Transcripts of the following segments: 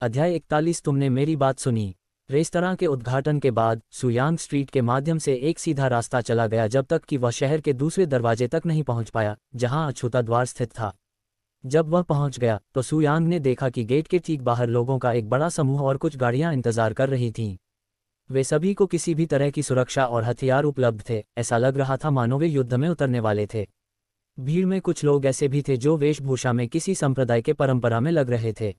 अध्याय 41। तुमने मेरी बात सुनी। रेस्तरां के उद्घाटन के बाद सुयांग स्ट्रीट के माध्यम से एक सीधा रास्ता चला गया जब तक कि वह शहर के दूसरे दरवाजे तक नहीं पहुंच पाया, जहां अछूता द्वार स्थित था। जब वह पहुंच गया तो सुयांग ने देखा कि गेट के ठीक बाहर लोगों का एक बड़ा समूह और कुछ गाड़ियां इंतजार कर रही थीं। वे सभी को किसी भी तरह की सुरक्षा और हथियार उपलब्ध थे। ऐसा लग रहा था मानो वे युद्ध में उतरने वाले थे। भीड़ में कुछ लोग ऐसे भी थे जो वेशभूषा में किसी संप्रदाय के परंपरा में लग रहे थे।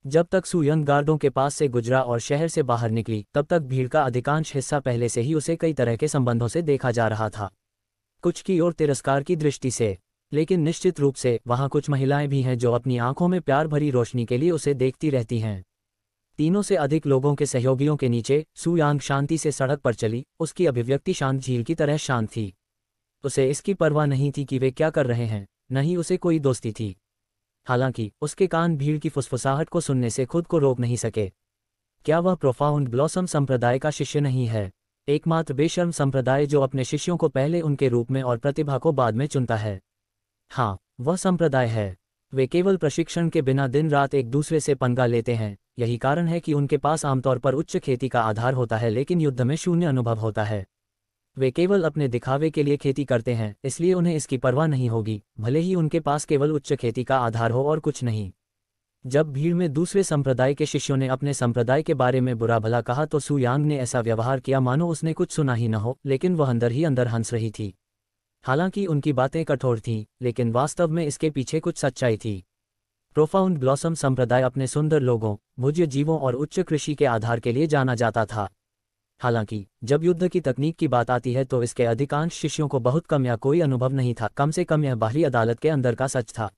जब तक सुयंग गार्डों के पास से गुजरा और शहर से बाहर निकली, तब तक भीड़ का अधिकांश हिस्सा पहले से ही उसे कई तरह के संबंधों से देखा जा रहा था। कुछ की ओर तिरस्कार की दृष्टि से, लेकिन निश्चित रूप से वहां कुछ महिलाएं भी हैं जो अपनी आंखों में प्यार भरी रोशनी के लिए उसे देखती रहती हैं। तीनों से अधिक लोगों के सहयोगियों के नीचे सुयांग शांति से सड़क पर चली। उसकी अभिव्यक्ति शांत झील की तरह शांत थी। उसे इसकी परवाह नहीं थी कि वे क्या कर रहे हैं, न ही उसे कोई दोस्ती थी। हालांकि उसके कान भीड़ की फुसफुसाहट को सुनने से खुद को रोक नहीं सके। क्या वह प्रोफाउंड ब्लॉसम संप्रदाय का शिष्य नहीं है, एकमात्र बेशर्म संप्रदाय जो अपने शिष्यों को पहले उनके रूप में और प्रतिभा को बाद में चुनता है? हाँ, वह संप्रदाय है। वे केवल प्रशिक्षण के बिना दिन रात एक दूसरे से पंगा लेते हैं। यही कारण है कि उनके पास आमतौर पर उच्च खेती का आधार होता है, लेकिन युद्ध में शून्य अनुभव होता है। वे केवल अपने दिखावे के लिए खेती करते हैं, इसलिए उन्हें इसकी परवाह नहीं होगी, भले ही उनके पास केवल उच्च खेती का आधार हो और कुछ नहीं। जब भीड़ में दूसरे संप्रदाय के शिष्यों ने अपने संप्रदाय के बारे में बुरा भला कहा तो सुयांग ने ऐसा व्यवहार किया मानो उसने कुछ सुना ही न हो, लेकिन वह अंदर ही अंदर हंस रही थी। हालांकि उनकी बातें कठोर थीं, लेकिन वास्तव में इसके पीछे कुछ सच्चाई थी। प्रोफाउंड ब्लॉसम संप्रदाय अपने सुंदर लोगों, भोज्य जीवों और उच्च कृषि के आधार के लिए जाना जाता था। हालांकि जब युद्ध की तकनीक की बात आती है तो इसके अधिकांश शिष्यों को बहुत कम या कोई अनुभव नहीं था। कम से कम यह बाहरी अदालत के अंदर का सच था।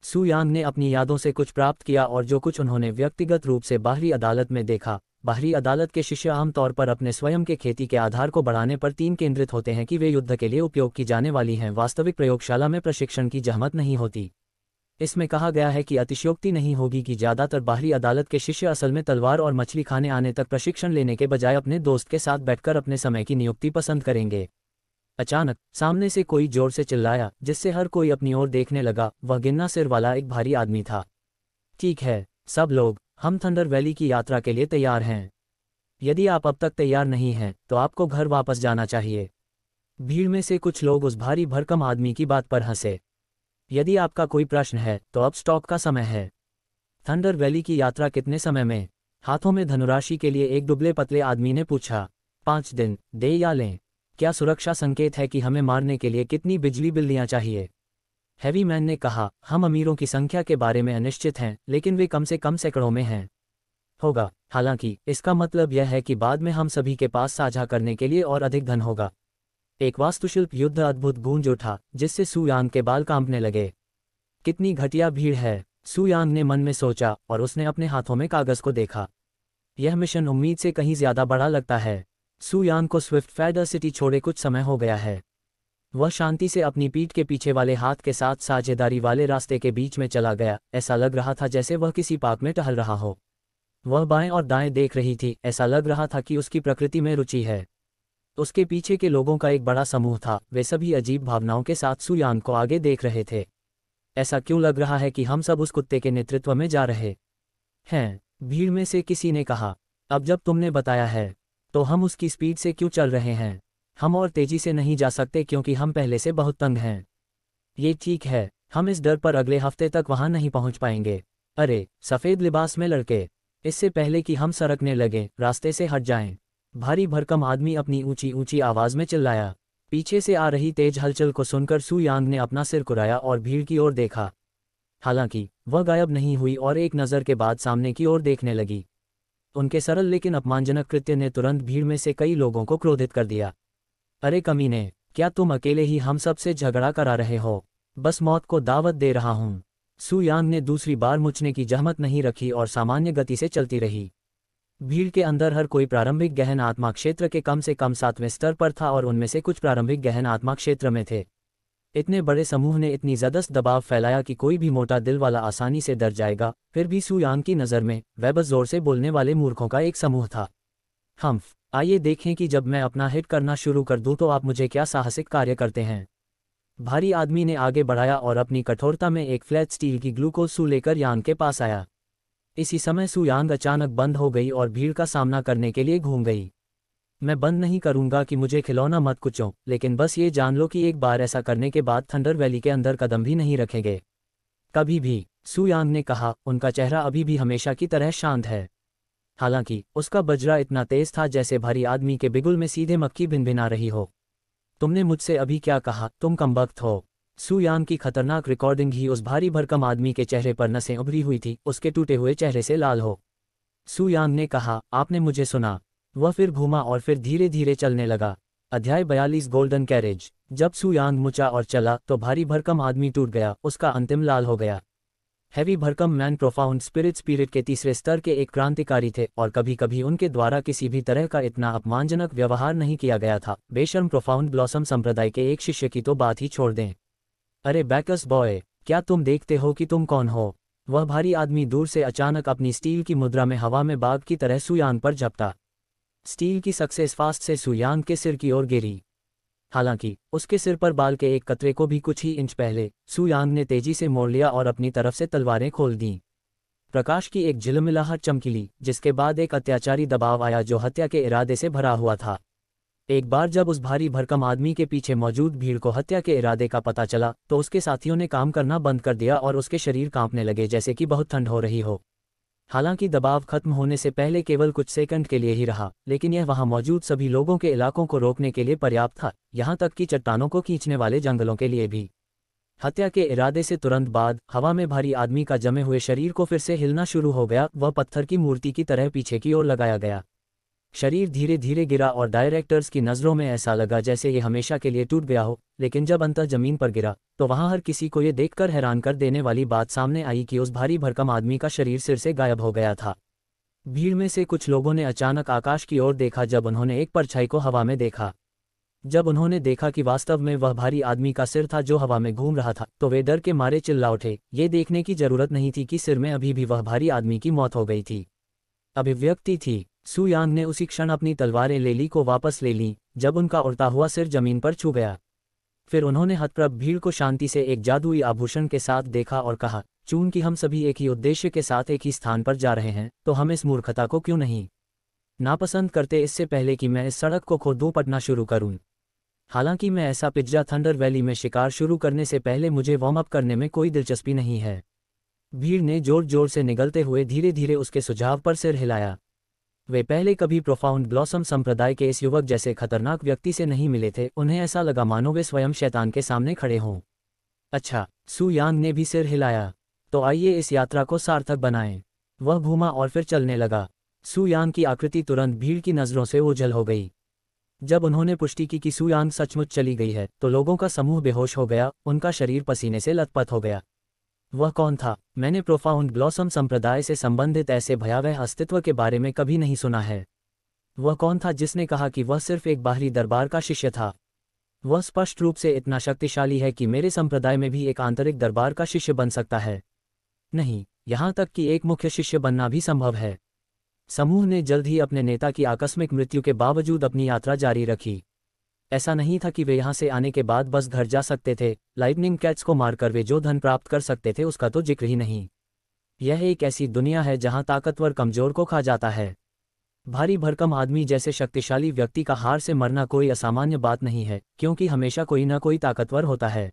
सुयांग ने अपनी यादों से कुछ प्राप्त किया और जो कुछ उन्होंने व्यक्तिगत रूप से बाहरी अदालत में देखा। बाहरी अदालत के शिष्य आमतौर पर अपने स्वयं के खेती के आधार को बढ़ाने पर तीन केंद्रित होते हैं कि वे युद्ध के लिए उपयोग की जाने वाली हैं। वास्तविक प्रयोगशाला में प्रशिक्षण की जहमत नहीं होती। इसमें कहा गया है कि अतिशयोक्ति नहीं होगी कि ज़्यादातर बाहरी अदालत के शिष्य असल में तलवार और मछली खाने आने तक प्रशिक्षण लेने के बजाय अपने दोस्त के साथ बैठकर अपने समय की नियुक्ति पसंद करेंगे। अचानक सामने से कोई जोर से चिल्लाया, जिससे हर कोई अपनी ओर देखने लगा। वह गिनना सिर वाला एक भारी आदमी था। ठीक है सब लोग, हम थंडर वैली की यात्रा के लिए तैयार हैं। यदि आप अब तक तैयार नहीं हैं तो आपको घर वापस जाना चाहिए। भीड़ में से कुछ लोग उस भारी भरकम आदमी की बात पर हंसे। यदि आपका कोई प्रश्न है तो अब स्टॉप का समय है। थंडर वैली की यात्रा कितने समय में? हाथों में धनुराशि के लिए एक दुबले पतले आदमी ने पूछा। 5 दिन दे या लें? क्या सुरक्षा संकेत है कि हमें मारने के लिए कितनी बिजली बिल्लियां चाहिए? हैवी मैन ने कहा, हम अमीरों की संख्या के बारे में अनिश्चित हैं, लेकिन वे कम से कम सैकड़ों में हैं। होगा, हालांकि इसका मतलब यह है कि बाद में हम सभी के पास साझा करने के लिए और अधिक धन होगा। एक वास्तुशिल्प युद्ध अद्भुत गूंज उठा, जिससे सुयांग के बाल कांपने लगे। कितनी घटिया भीड़ है, सुयांग ने मन में सोचा और उसने अपने हाथों में कागज को देखा। यह मिशन उम्मीद से कहीं ज्यादा बड़ा लगता है। सुयांग को स्विफ्ट फेडर सिटी छोड़े कुछ समय हो गया है। वह शांति से अपनी पीठ के पीछे वाले हाथ के साथ साझेदारी वाले रास्ते के बीच में चला गया। ऐसा लग रहा था जैसे वह किसी पार्क में टहल रहा हो। वह बाएं और दाएं देख रही थी। ऐसा लग रहा था कि उसकी प्रकृति में रुचि है। उसके पीछे के लोगों का एक बड़ा समूह था। वे सभी अजीब भावनाओं के साथ सुयांग को आगे देख रहे थे। ऐसा क्यों लग रहा है कि हम सब उस कुत्ते के नेतृत्व में जा रहे हैं? भीड़ में से किसी ने कहा। अब जब तुमने बताया है तो हम उसकी स्पीड से क्यों चल रहे हैं? हम और तेजी से नहीं जा सकते क्योंकि हम पहले से बहुत तंग हैं। ये ठीक है, हम इस डर पर अगले हफ्ते तक वहां नहीं पहुंच पाएंगे। अरे सफ़ेद लिबास में लड़के, इससे पहले कि हम सरकने लगें, रास्ते से हट जाएं। भारी भरकम आदमी अपनी ऊंची ऊंची आवाज में चिल्लाया। पीछे से आ रही तेज हलचल को सुनकर सुयांग ने अपना सिर कुराया और भीड़ की ओर देखा। हालांकि वह गायब नहीं हुई और एक नज़र के बाद सामने की ओर देखने लगी। उनके सरल लेकिन अपमानजनक कृत्य ने तुरंत भीड़ में से कई लोगों को क्रोधित कर दिया। अरे कमीने, क्या तुम अकेले ही हम सब से झगड़ा करा रहे हो? बस मौत को दावत दे रहा हूं। सुयांग ने दूसरी बार मुचने की जहमत नहीं रखी और सामान्य गति से चलती रही। भीड़ के अंदर हर कोई प्रारंभिक गहन आत्मा क्षेत्र के कम से कम 7वें स्तर पर था और उनमें से कुछ प्रारंभिक गहन आत्मा क्षेत्र में थे। इतने बड़े समूह ने इतनी जबरदस्त दबाव फैलाया कि कोई भी मोटा दिल वाला आसानी से डर जाएगा। फिर भी सुयांग की नज़र में वह बस जोर से बोलने वाले मूर्खों का एक समूह था। आइए देखें कि जब मैं अपना हिट करना शुरू कर दूं तो आप मुझे क्या साहसिक कार्य करते हैं। भारी आदमी ने आगे बढ़ाया और अपनी कठोरता में एक फ्लैट स्टील की ग्लूकोज सू लेकर यान के पास आया। इसी समय सुयांग अचानक बंद हो गई और भीड़ का सामना करने के लिए घूम गई। मैं बंद नहीं करूंगा कि मुझे खिलौना मत कुचो, लेकिन बस ये जान लो कि एक बार ऐसा करने के बाद थंडर वैली के अंदर कदम भी नहीं रखेंगे। कभी भी, सुयांग ने कहा, उनका चेहरा अभी भी हमेशा की तरह शांत है। हालांकि उसका बजरा इतना तेज था जैसे भारी आदमी के बिगुल में सीधे मक्खी भिनभिना रही हो। तुमने मुझसे अभी क्या कहा? तुम कमबख्त हो। सुयांग की खतरनाक रिकॉर्डिंग ही उस भारी भरकम आदमी के चेहरे पर नसें उभरी हुई थी, उसके टूटे हुए चेहरे से लाल हो। सुयांग ने कहा, आपने मुझे सुना। वह फिर घूमा और फिर धीरे धीरे चलने लगा। अध्याय 42 गोल्डन कैरेज। जब सुयांग मुचा और चला तो भारी भरकम आदमी टूट गया, उसका अंतिम लाल हो गया। हैवी भरकम मैन प्रोफाउंड स्पिरिट के तीसरे स्तर के एक क्रांतिकारी थे और कभी कभी उनके द्वारा किसी भी तरह का इतना अपमानजनक व्यवहार नहीं किया गया था। बेशर्म प्रोफाउंड ब्लॉसम संप्रदाय के एक शिष्य की तो बात ही छोड़ दें। अरे बैकस बॉय, क्या तुम देखते हो कि तुम कौन हो? वह भारी आदमी दूर से अचानक अपनी स्टील की मुद्रा में हवा में बाघ की तरह सुयांग पर झपटा। स्टील की सक्सेस फास्ट से सुयांग के सिर की ओर गिरी। हालांकि उसके सिर पर बाल के एक कतरे को भी कुछ ही इंच पहले सुयांग ने तेजी से मोड़ लिया और अपनी तरफ से तलवारें खोल दीं। प्रकाश की एक झिलमिलाहट चमकीली, जिसके बाद एक अत्याचारी दबाव आया जो हत्या के इरादे से भरा हुआ था। एक बार जब उस भारी भरकम आदमी के पीछे मौजूद भीड़ को हत्या के इरादे का पता चला तो उसके साथियों ने काम करना बंद कर दिया और उसके शरीर कांपने लगे जैसे कि बहुत ठंड हो रही हो। हालांकि दबाव खत्म होने से पहले केवल कुछ सेकंड के लिए ही रहा, लेकिन यह वहां मौजूद सभी लोगों के इलाकों को रोकने के लिए पर्याप्त था, यहां तक कि चट्टानों को खींचने वाले जंगलों के लिए भी। हत्या के इरादे से तुरंत बाद हवा में भारी आदमी का जमे हुए शरीर को फिर से हिलना शुरू हो गया। वह पत्थर की मूर्ति की तरह पीछे की ओर लगाया गया। शरीर धीरे धीरे गिरा और डायरेक्टर्स की नज़रों में ऐसा लगा जैसे ये हमेशा के लिए टूट गया हो, लेकिन जब अंततः जमीन पर गिरा तो वहां हर किसी को ये देखकर हैरान कर देने वाली बात सामने आई कि उस भारी भरकम आदमी का शरीर सिर से गायब हो गया था। भीड़ में से कुछ लोगों ने अचानक आकाश की ओर देखा जब उन्होंने एक परछाई को हवा में देखा। जब उन्होंने देखा कि वास्तव में वह भारी आदमी का सिर था जो हवा में घूम रहा था, तो वे डर के मारे चिल्ला उठे। ये देखने की जरूरत नहीं थी कि सिर में अभी भी वह भारी आदमी की मौत हो गई थी, अभिव्यक्ति थी। सुयांग ने उसी क्षण अपनी तलवारें लेली को वापस ले लीं जब उनका उड़ता हुआ सिर जमीन पर छू गया। फिर उन्होंने हतप्रभ भीड़ को शांति से एक जादुई आभूषण के साथ देखा और कहा, चूंकि हम सभी एक ही उद्देश्य के साथ एक ही स्थान पर जा रहे हैं तो हम इस मूर्खता को क्यों नहीं नापसंद करते। इससे पहले कि मैं इस सड़क को खोदूं पटना शुरू करूं। हालांकि मैं ऐसा पिज्जा थंडर वैली में शिकार शुरू करने से पहले मुझे वार्म अप करने में कोई दिलचस्पी नहीं है। भीड़ ने जोर जोर से निगलते हुए धीरे धीरे उसके सुझाव पर सिर हिलाया। वे पहले कभी प्रोफाउंड ब्लॉसम संप्रदाय के इस युवक जैसे खतरनाक व्यक्ति से नहीं मिले थे। उन्हें ऐसा लगा मानो वे स्वयं शैतान के सामने खड़े हों। अच्छा, सुयांग ने भी सिर हिलाया। तो आइए इस यात्रा को सार्थक बनाएं। वह घूमा और फिर चलने लगा। सुयांग की आकृति तुरंत भीड़ की नज़रों से ओझल हो गई। जब उन्होंने पुष्टि की कि सुयांग सचमुच चली गई है तो लोगों का समूह बेहोश हो गया, उनका शरीर पसीने से लथपथ हो गया। वह कौन था? मैंने प्रोफाउंड ब्लॉसम संप्रदाय से संबंधित ऐसे भयावह अस्तित्व के बारे में कभी नहीं सुना है। वह कौन था जिसने कहा कि वह सिर्फ एक बाहरी दरबार का शिष्य था? वह स्पष्ट रूप से इतना शक्तिशाली है कि मेरे संप्रदाय में भी एक आंतरिक दरबार का शिष्य बन सकता है। नहीं, यहाँ तक कि एक मुख्य शिष्य बनना भी संभव है। समूह ने जल्द ही अपने नेता की आकस्मिक मृत्यु के बावजूद अपनी यात्रा जारी रखी। ऐसा नहीं था कि वे यहाँ से आने के बाद बस घर जा सकते थे। लाइटनिंग कैट्स को मारकर वे जो धन प्राप्त कर सकते थे उसका तो जिक्र ही नहीं। यह एक ऐसी दुनिया है जहाँ ताकतवर कमजोर को खा जाता है। भारी भरकम आदमी जैसे शक्तिशाली व्यक्ति का हार से मरना कोई असामान्य बात नहीं है, क्योंकि हमेशा कोई न कोई ताकतवर होता है।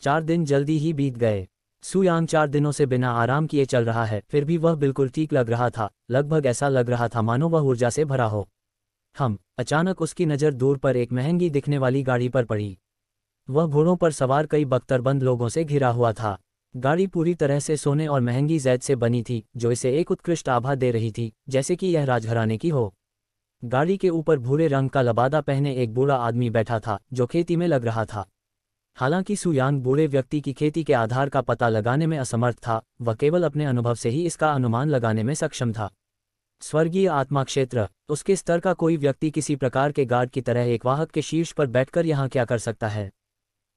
4 दिन जल्दी ही बीत गए। सुयांग 4 दिनों से बिना आराम किए चल रहा है, फिर भी वह बिल्कुल ठीक लग रहा था। लगभग ऐसा लग रहा था मानो वह ऊर्जा से भरा हो। अचानक उसकी नज़र दूर पर एक महंगी दिखने वाली गाड़ी पर पड़ी। वह घोड़ों पर सवार कई बख्तरबंद लोगों से घिरा हुआ था। गाड़ी पूरी तरह से सोने और महंगी जैद से बनी थी, जो इसे एक उत्कृष्ट आभा दे रही थी, जैसे कि यह राजघराने की हो। गाड़ी के ऊपर भूरे रंग का लबादा पहने एक बूढ़ा आदमी बैठा था, जो खेती में लग रहा था। हालांकि सुयांग बूढ़े व्यक्ति की खेती के आधार का पता लगाने में असमर्थ था, वह केवल अपने अनुभव से ही इसका अनुमान लगाने में सक्षम था। स्वर्गीय आत्मा क्षेत्र। उसके स्तर का कोई व्यक्ति किसी प्रकार के गार्ड की तरह एक वाहक के शीर्ष पर बैठकर यहाँ क्या कर सकता है?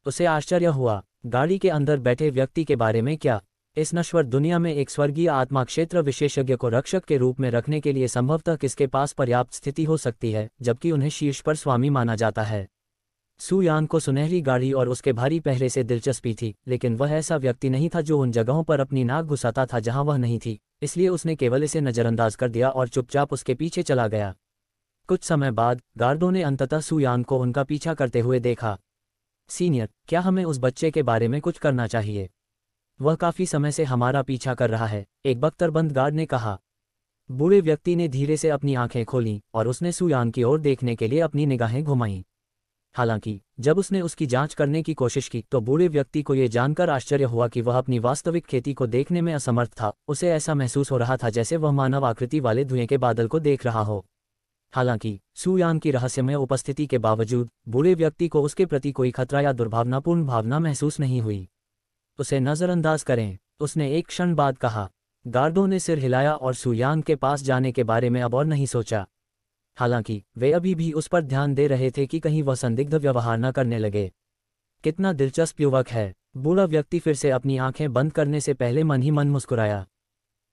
उसे आश्चर्य हुआ। गाड़ी के अंदर बैठे व्यक्ति के बारे में क्या? इस नश्वर दुनिया में एक स्वर्गीय आत्मा क्षेत्र विशेषज्ञ को रक्षक के रूप में रखने के लिए संभवतः किसके पास पर्याप्त स्थिति हो सकती है, जबकि उन्हें शीर्ष पर स्वामी माना जाता है। सुयांग को सुनहरी गाड़ी और उसके भारी पहरे से दिलचस्पी थी, लेकिन वह ऐसा व्यक्ति नहीं था जो उन जगहों पर अपनी नाक घुसाता था जहां वह नहीं थी। इसलिए उसने केवल इसे नज़रअंदाज कर दिया और चुपचाप उसके पीछे चला गया। कुछ समय बाद गार्डों ने अंततः सू यांग को उनका पीछा करते हुए देखा। सीनियर, क्या हमें उस बच्चे के बारे में कुछ करना चाहिए? वह काफ़ी समय से हमारा पीछा कर रहा है, एक बख्तरबंद गार्ड ने कहा। बूढ़े व्यक्ति ने धीरे से अपनी आंखें खोलीं और उसने सू यांग की ओर देखने के लिए अपनी निगाहें घुमाईं। हालांकि जब उसने उसकी जांच करने की कोशिश की तो बूढ़े व्यक्ति को यह जानकर आश्चर्य हुआ कि वह अपनी वास्तविक खेती को देखने में असमर्थ था। उसे ऐसा महसूस हो रहा था जैसे वह मानव आकृति वाले धुएं के बादल को देख रहा हो। हालांकि सू यांग की रहस्यमय उपस्थिति के बावजूद बूढ़े व्यक्ति को उसके प्रति कोई खतरा या दुर्भावनापूर्ण भावना महसूस नहीं हुई। उसे नज़रअंदाज करें, उसने एक क्षण बाद कहा। गार्डों ने सिर हिलाया और सू यांग के पास जाने के बारे में अब और नहीं सोचा। हालांकि वे अभी भी उस पर ध्यान दे रहे थे कि कहीं वह संदिग्ध व्यवहार न करने लगे। कितना दिलचस्प युवक है, बूढ़ा व्यक्ति फिर से अपनी आंखें बंद करने से पहले मन ही मन मुस्कुराया।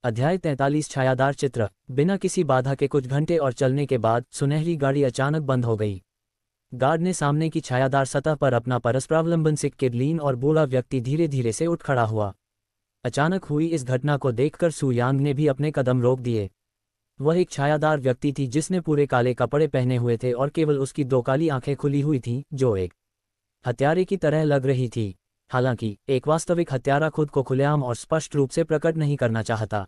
अध्याय 43 छायादार चित्र। बिना किसी बाधा के कुछ घंटे और चलने के बाद सुनहरी गाड़ी अचानक बंद हो गई। गार्ड ने सामने की छायादार सतह पर अपना परस्परावलंबन सिक्के किरलीन और बूढ़ा व्यक्ति धीरे धीरे से उठ खड़ा हुआ। अचानक हुई इस घटना को देखकर सू यांग ने भी अपने कदम रोक दिए। वह एक छायादार व्यक्ति थी जिसने पूरे काले कपड़े पहने हुए थे और केवल उसकी दो काली आंखें खुली हुई थीं, जो एक हत्यारे की तरह लग रही थी। हालांकि एक वास्तविक हत्यारा खुद को खुलेआम और स्पष्ट रूप से प्रकट नहीं करना चाहता।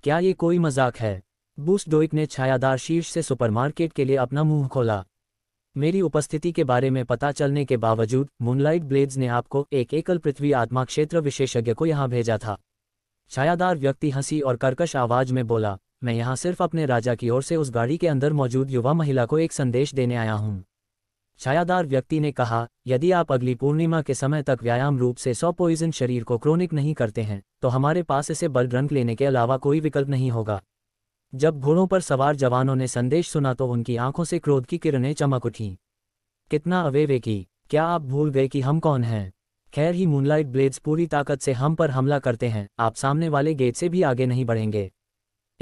क्या ये कोई मजाक है? बूस्टडोइक ने छायादार शीर्ष से सुपरमार्केट के लिए अपना मुंह खोला। मेरी उपस्थिति के बारे में पता चलने के बावजूद मूनलाइट ब्लेड्स ने आपको, एक एकल पृथ्वी आत्मा क्षेत्र विशेषज्ञ को यहाँ भेजा था। छायादार व्यक्ति हंसी और कर्कश आवाज में बोला, मैं यहाँ सिर्फ अपने राजा की ओर से उस गाड़ी के अंदर मौजूद युवा महिला को एक संदेश देने आया हूँ। छायादार व्यक्ति ने कहा, यदि आप अगली पूर्णिमा के समय तक व्यायाम रूप से 100 पॉइजन शरीर को क्रोनिक नहीं करते हैं तो हमारे पास इसे ब्लड ड्रंक लेने के अलावा कोई विकल्प नहीं होगा। जब घोड़ों पर सवार जवानों ने संदेश सुना तो उनकी आंखों से क्रोध की किरणें चमक उठीं। कितना अविवेकी! क्या आप भूल गए कि हम कौन हैं? खैर ही मूनलाइट ब्लेड्स पूरी ताकत से हम पर हमला करते हैं, आप सामने वाले गेट से भी आगे नहीं बढ़ेंगे।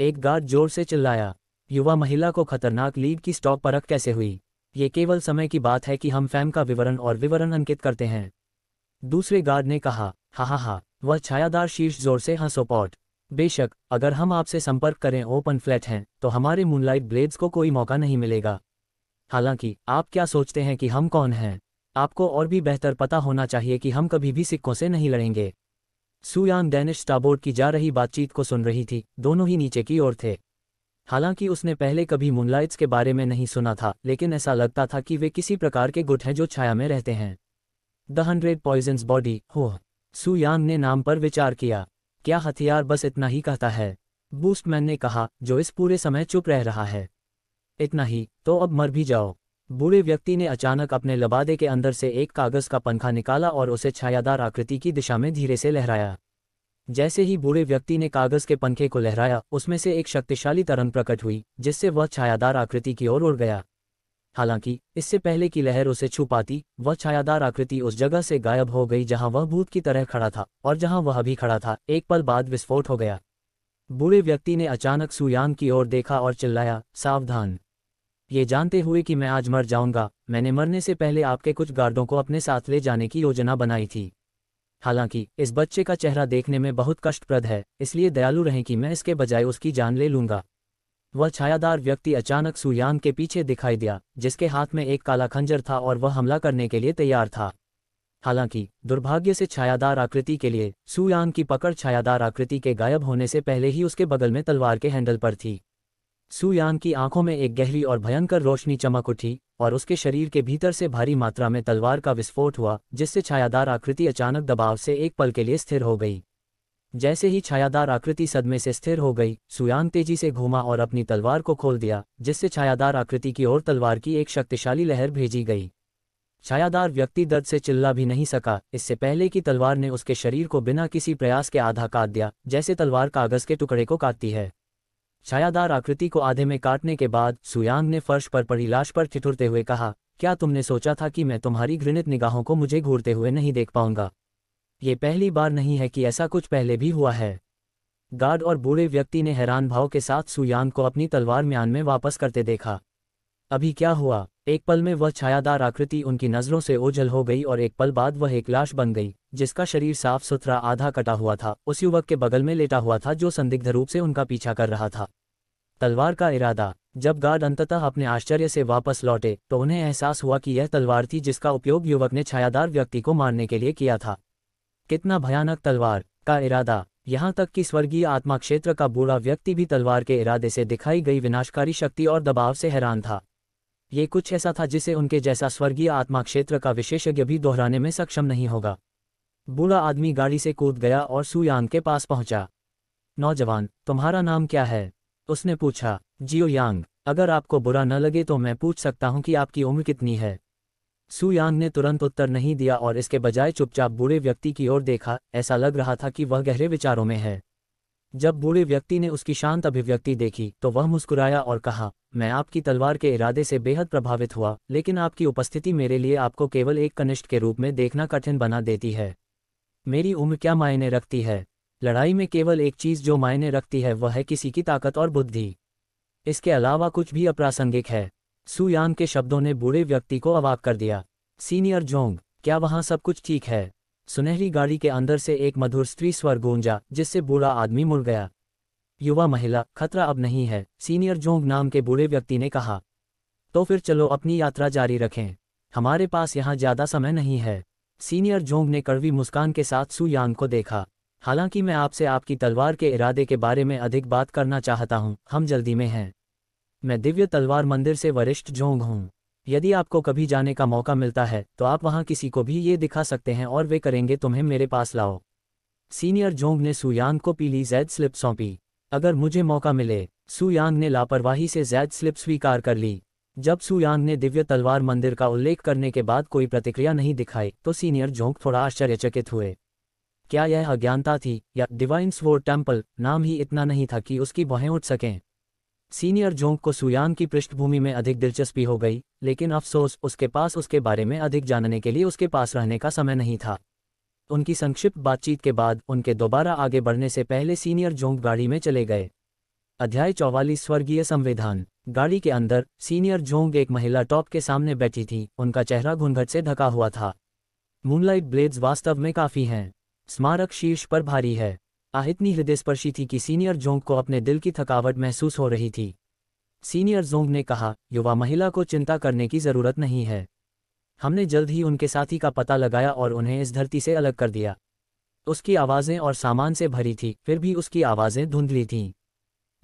एक गार्ड जोर से चिल्लाया। युवा महिला को खतरनाक लीड की स्टॉक परख कैसे हुई? ये केवल समय की बात है कि हम फैम का विवरण अंकित करते हैं। दूसरे गार्ड ने कहा, हा। वह छायादार शीर्ष जोर से हंसोपॉट। बेशक, अगर हम आपसे संपर्क करें ओपन फ्लैट हैं तो हमारे मूनलाइट ब्लेड्स को कोई मौका नहीं मिलेगा। हालांकि आप क्या सोचते हैं कि हम कौन हैं? आपको और भी बेहतर पता होना चाहिए कि हम कभी भी सिक्कों से नहीं लड़ेंगे। सू यांग डैनिश स्टारबोर्ड की जा रही बातचीत को सुन रही थी। दोनों ही नीचे की ओर थे। हालांकि उसने पहले कभी मूनलाइट्स के बारे में नहीं सुना था, लेकिन ऐसा लगता था कि वे किसी प्रकार के गुट हैं जो छाया में रहते हैं। द 100 पॉइजन्स बॉडी, हो। सू यांग ने नाम पर विचार किया। क्या हथियार बस इतना ही कहता है? बूस्टमैन ने कहा, जो इस पूरे समय चुप रह रहा है। इतना ही, तो अब मर भी जाओ। बूढ़े व्यक्ति ने अचानक अपने लबादे के अंदर से एक कागज का पंखा निकाला और उसे छायादार आकृति की दिशा में धीरे से लहराया। जैसे ही बूढ़े व्यक्ति ने कागज के पंखे को लहराया, उसमें से एक शक्तिशाली तरंग प्रकट हुई जिससे वह छायादार आकृति की ओर उड़ गया। हालांकि इससे पहले की लहर उसे छू पाती, वह छायादार आकृति उस जगह से गायब हो गई जहां वह भूत की तरह खड़ा था, और जहां वह अभी खड़ा था एक पल बाद विस्फोट हो गया। बूढ़े व्यक्ति ने अचानक सू यांग की ओर देखा और चिल्लाया, सावधान। ये जानते हुए कि मैं आज मर जाऊंगा, मैंने मरने से पहले आपके कुछ गार्डों को अपने साथ ले जाने की योजना बनाई थी। हालांकि इस बच्चे का चेहरा देखने में बहुत कष्टप्रद है, इसलिए दयालु रहें कि मैं इसके बजाय उसकी जान ले लूंगा। वह छायादार व्यक्ति अचानक सू यांग के पीछे दिखाई दिया, जिसके हाथ में एक काला खंजर था और वह हमला करने के लिए तैयार था। हालांकि दुर्भाग्य से छायादार आकृति के लिए सू यांग की पकड़ छायादार आकृति के गायब होने से पहले ही उसके बगल में तलवार के हैंडल पर थी। सू यांग की आंखों में एक गहरी और भयंकर रोशनी चमक उठी और उसके शरीर के भीतर से भारी मात्रा में तलवार का विस्फोट हुआ, जिससे छायादार आकृति अचानक दबाव से एक पल के लिए स्थिर हो गई। जैसे ही छायादार आकृति सदमे से स्थिर हो गई, सू यांग तेजी से घूमा और अपनी तलवार को खोल दिया, जिससे छायादार आकृति की ओर तलवार की एक शक्तिशाली लहर भेजी गई। छायादार व्यक्ति दर्द से चिल्ला भी नहीं सका, इससे पहले कि तलवार ने उसके शरीर को बिना किसी प्रयास के आधा काट दिया, जैसे तलवार कागज के टुकड़े को काटती है। छायादार आकृति को आधे में काटने के बाद सू यांग ने फर्श पर पड़ी लाश पर ठिठुरते हुए कहा, क्या तुमने सोचा था कि मैं तुम्हारी घृणित निगाहों को मुझे घूरते हुए नहीं देख पाऊंगा? ये पहली बार नहीं है कि ऐसा कुछ पहले भी हुआ है। गार्ड और बूढ़े व्यक्ति ने हैरान भाव के साथ सू यांग को अपनी तलवार म्यान में वापस करते देखा। अभी क्या हुआ? एक पल में वह छायादार आकृति उनकी नज़रों से ओझल हो गई और एक पल बाद वह एक लाश बन गई, जिसका शरीर साफ सुथरा आधा कटा हुआ था, उस युवक के बगल में लेटा हुआ था जो संदिग्ध रूप से उनका पीछा कर रहा था। तलवार का इरादा। जब गार्ड अंततः अपने आश्चर्य से वापस लौटे तो उन्हें एहसास हुआ कि यह तलवार थी जिसका उपयोग युवक ने छायादार व्यक्ति को मारने के लिए किया था। कितना भयानक तलवार का इरादा। यहाँ तक कि स्वर्गीय आत्मा क्षेत्र का बूढ़ा व्यक्ति भी तलवार के इरादे से दिखाई गई विनाशकारी शक्ति और दबाव से हैरान था। ये कुछ ऐसा था जिसे उनके जैसा स्वर्गीय आत्मा क्षेत्र का विशेषज्ञ भी दोहराने में सक्षम नहीं होगा। बूढ़ा आदमी गाड़ी से कूद गया और सू यांग के पास पहुंचा। नौजवान, तुम्हारा नाम क्या है? उसने पूछा। जियो यांग। अगर आपको बुरा न लगे तो मैं पूछ सकता हूं कि आपकी उम्र कितनी है? सू यांग ने तुरंत उत्तर नहीं दिया और इसके बजाय चुपचाप बूढ़े व्यक्ति की ओर देखा। ऐसा लग रहा था कि वह गहरे विचारों में है। जब बूढ़े व्यक्ति ने उसकी शांत अभिव्यक्ति देखी तो वह मुस्कुराया और कहा, मैं आपकी तलवार के इरादे से बेहद प्रभावित हुआ, लेकिन आपकी उपस्थिति मेरे लिए आपको केवल एक कनिष्ठ के रूप में देखना कठिन बना देती है। मेरी उम्र क्या मायने रखती है? लड़ाई में केवल एक चीज़ जो मायने रखती है वह है किसी की ताकत और बुद्धि। इसके अलावा कुछ भी अप्रासंगिक है। सू यांग के शब्दों ने बूढ़े व्यक्ति को अवाक कर दिया। सीनियर जोंग, क्या वहाँ सब कुछ ठीक है? सुनहरी गाड़ी के अंदर से एक मधुर स्त्री स्वर गूंजा, जिससे बूढ़ा आदमी मुड़ गया। युवा महिला, खतरा अब नहीं है, सीनियर जोंग नाम के बूढ़े व्यक्ति ने कहा। तो फिर चलो अपनी यात्रा जारी रखें, हमारे पास यहाँ ज़्यादा समय नहीं है। सीनियर जोंग ने कड़वी मुस्कान के साथ सू यांग को देखा। हालांकि मैं आपसे आपकी तलवार के इरादे के बारे में अधिक बात करना चाहता हूँ, हम जल्दी में हैं। मैं दिव्य तलवार मंदिर से वरिष्ठ जोंग हूँ। यदि आपको कभी जाने का मौका मिलता है तो आप वहाँ किसी को भी ये दिखा सकते हैं और वे करेंगे तुम्हें मेरे पास लाओ। सीनियर जोंग ने सू यांग को पीली जैद स्लिप सौंपी। अगर मुझे मौका मिले। सू यांग ने लापरवाही से जैद स्लिप स्वीकार कर ली। जब सू यांग ने दिव्य तलवार मंदिर का उल्लेख करने के बाद कोई प्रतिक्रिया नहीं दिखाई तो सीनियर जोंग थोड़ा आश्चर्यचकित हुए। क्या यह अज्ञानता थी या डिवाइन स्वॉर्ड टेम्पल नाम ही इतना नहीं था कि उसकी भौहें उठ सकें? सीनियर जोंग को सू यांग की पृष्ठभूमि में अधिक दिलचस्पी हो गई, लेकिन अफसोस उसके पास उसके बारे में अधिक जानने के लिए उसके पास रहने का समय नहीं था। उनकी संक्षिप्त बातचीत के बाद उनके दोबारा आगे बढ़ने से पहले सीनियर जोंग गाड़ी में चले गए। अध्याय 44 स्वर्गीय संविधान। गाड़ी के अंदर सीनियर जोंग एक महिला टॉप के सामने बैठी थी। उनका चेहरा घूंघट से ढका हुआ था। मूनलाइट ब्लेड्स वास्तव में काफ़ी हैं। स्मारक शीर्ष पर भारी है। इतनी हृदयस्पर्शी थी कि सीनियर जोंग को अपने दिल की थकावट महसूस हो रही थी। सीनियर जोंग ने कहा, युवा महिला को चिंता करने की ज़रूरत नहीं है। हमने जल्द ही उनके साथी का पता लगाया और उन्हें इस धरती से अलग कर दिया। उसकी आवाज़ें और सामान से भरी थी, फिर भी उसकी आवाज़ें धुंधली थीं।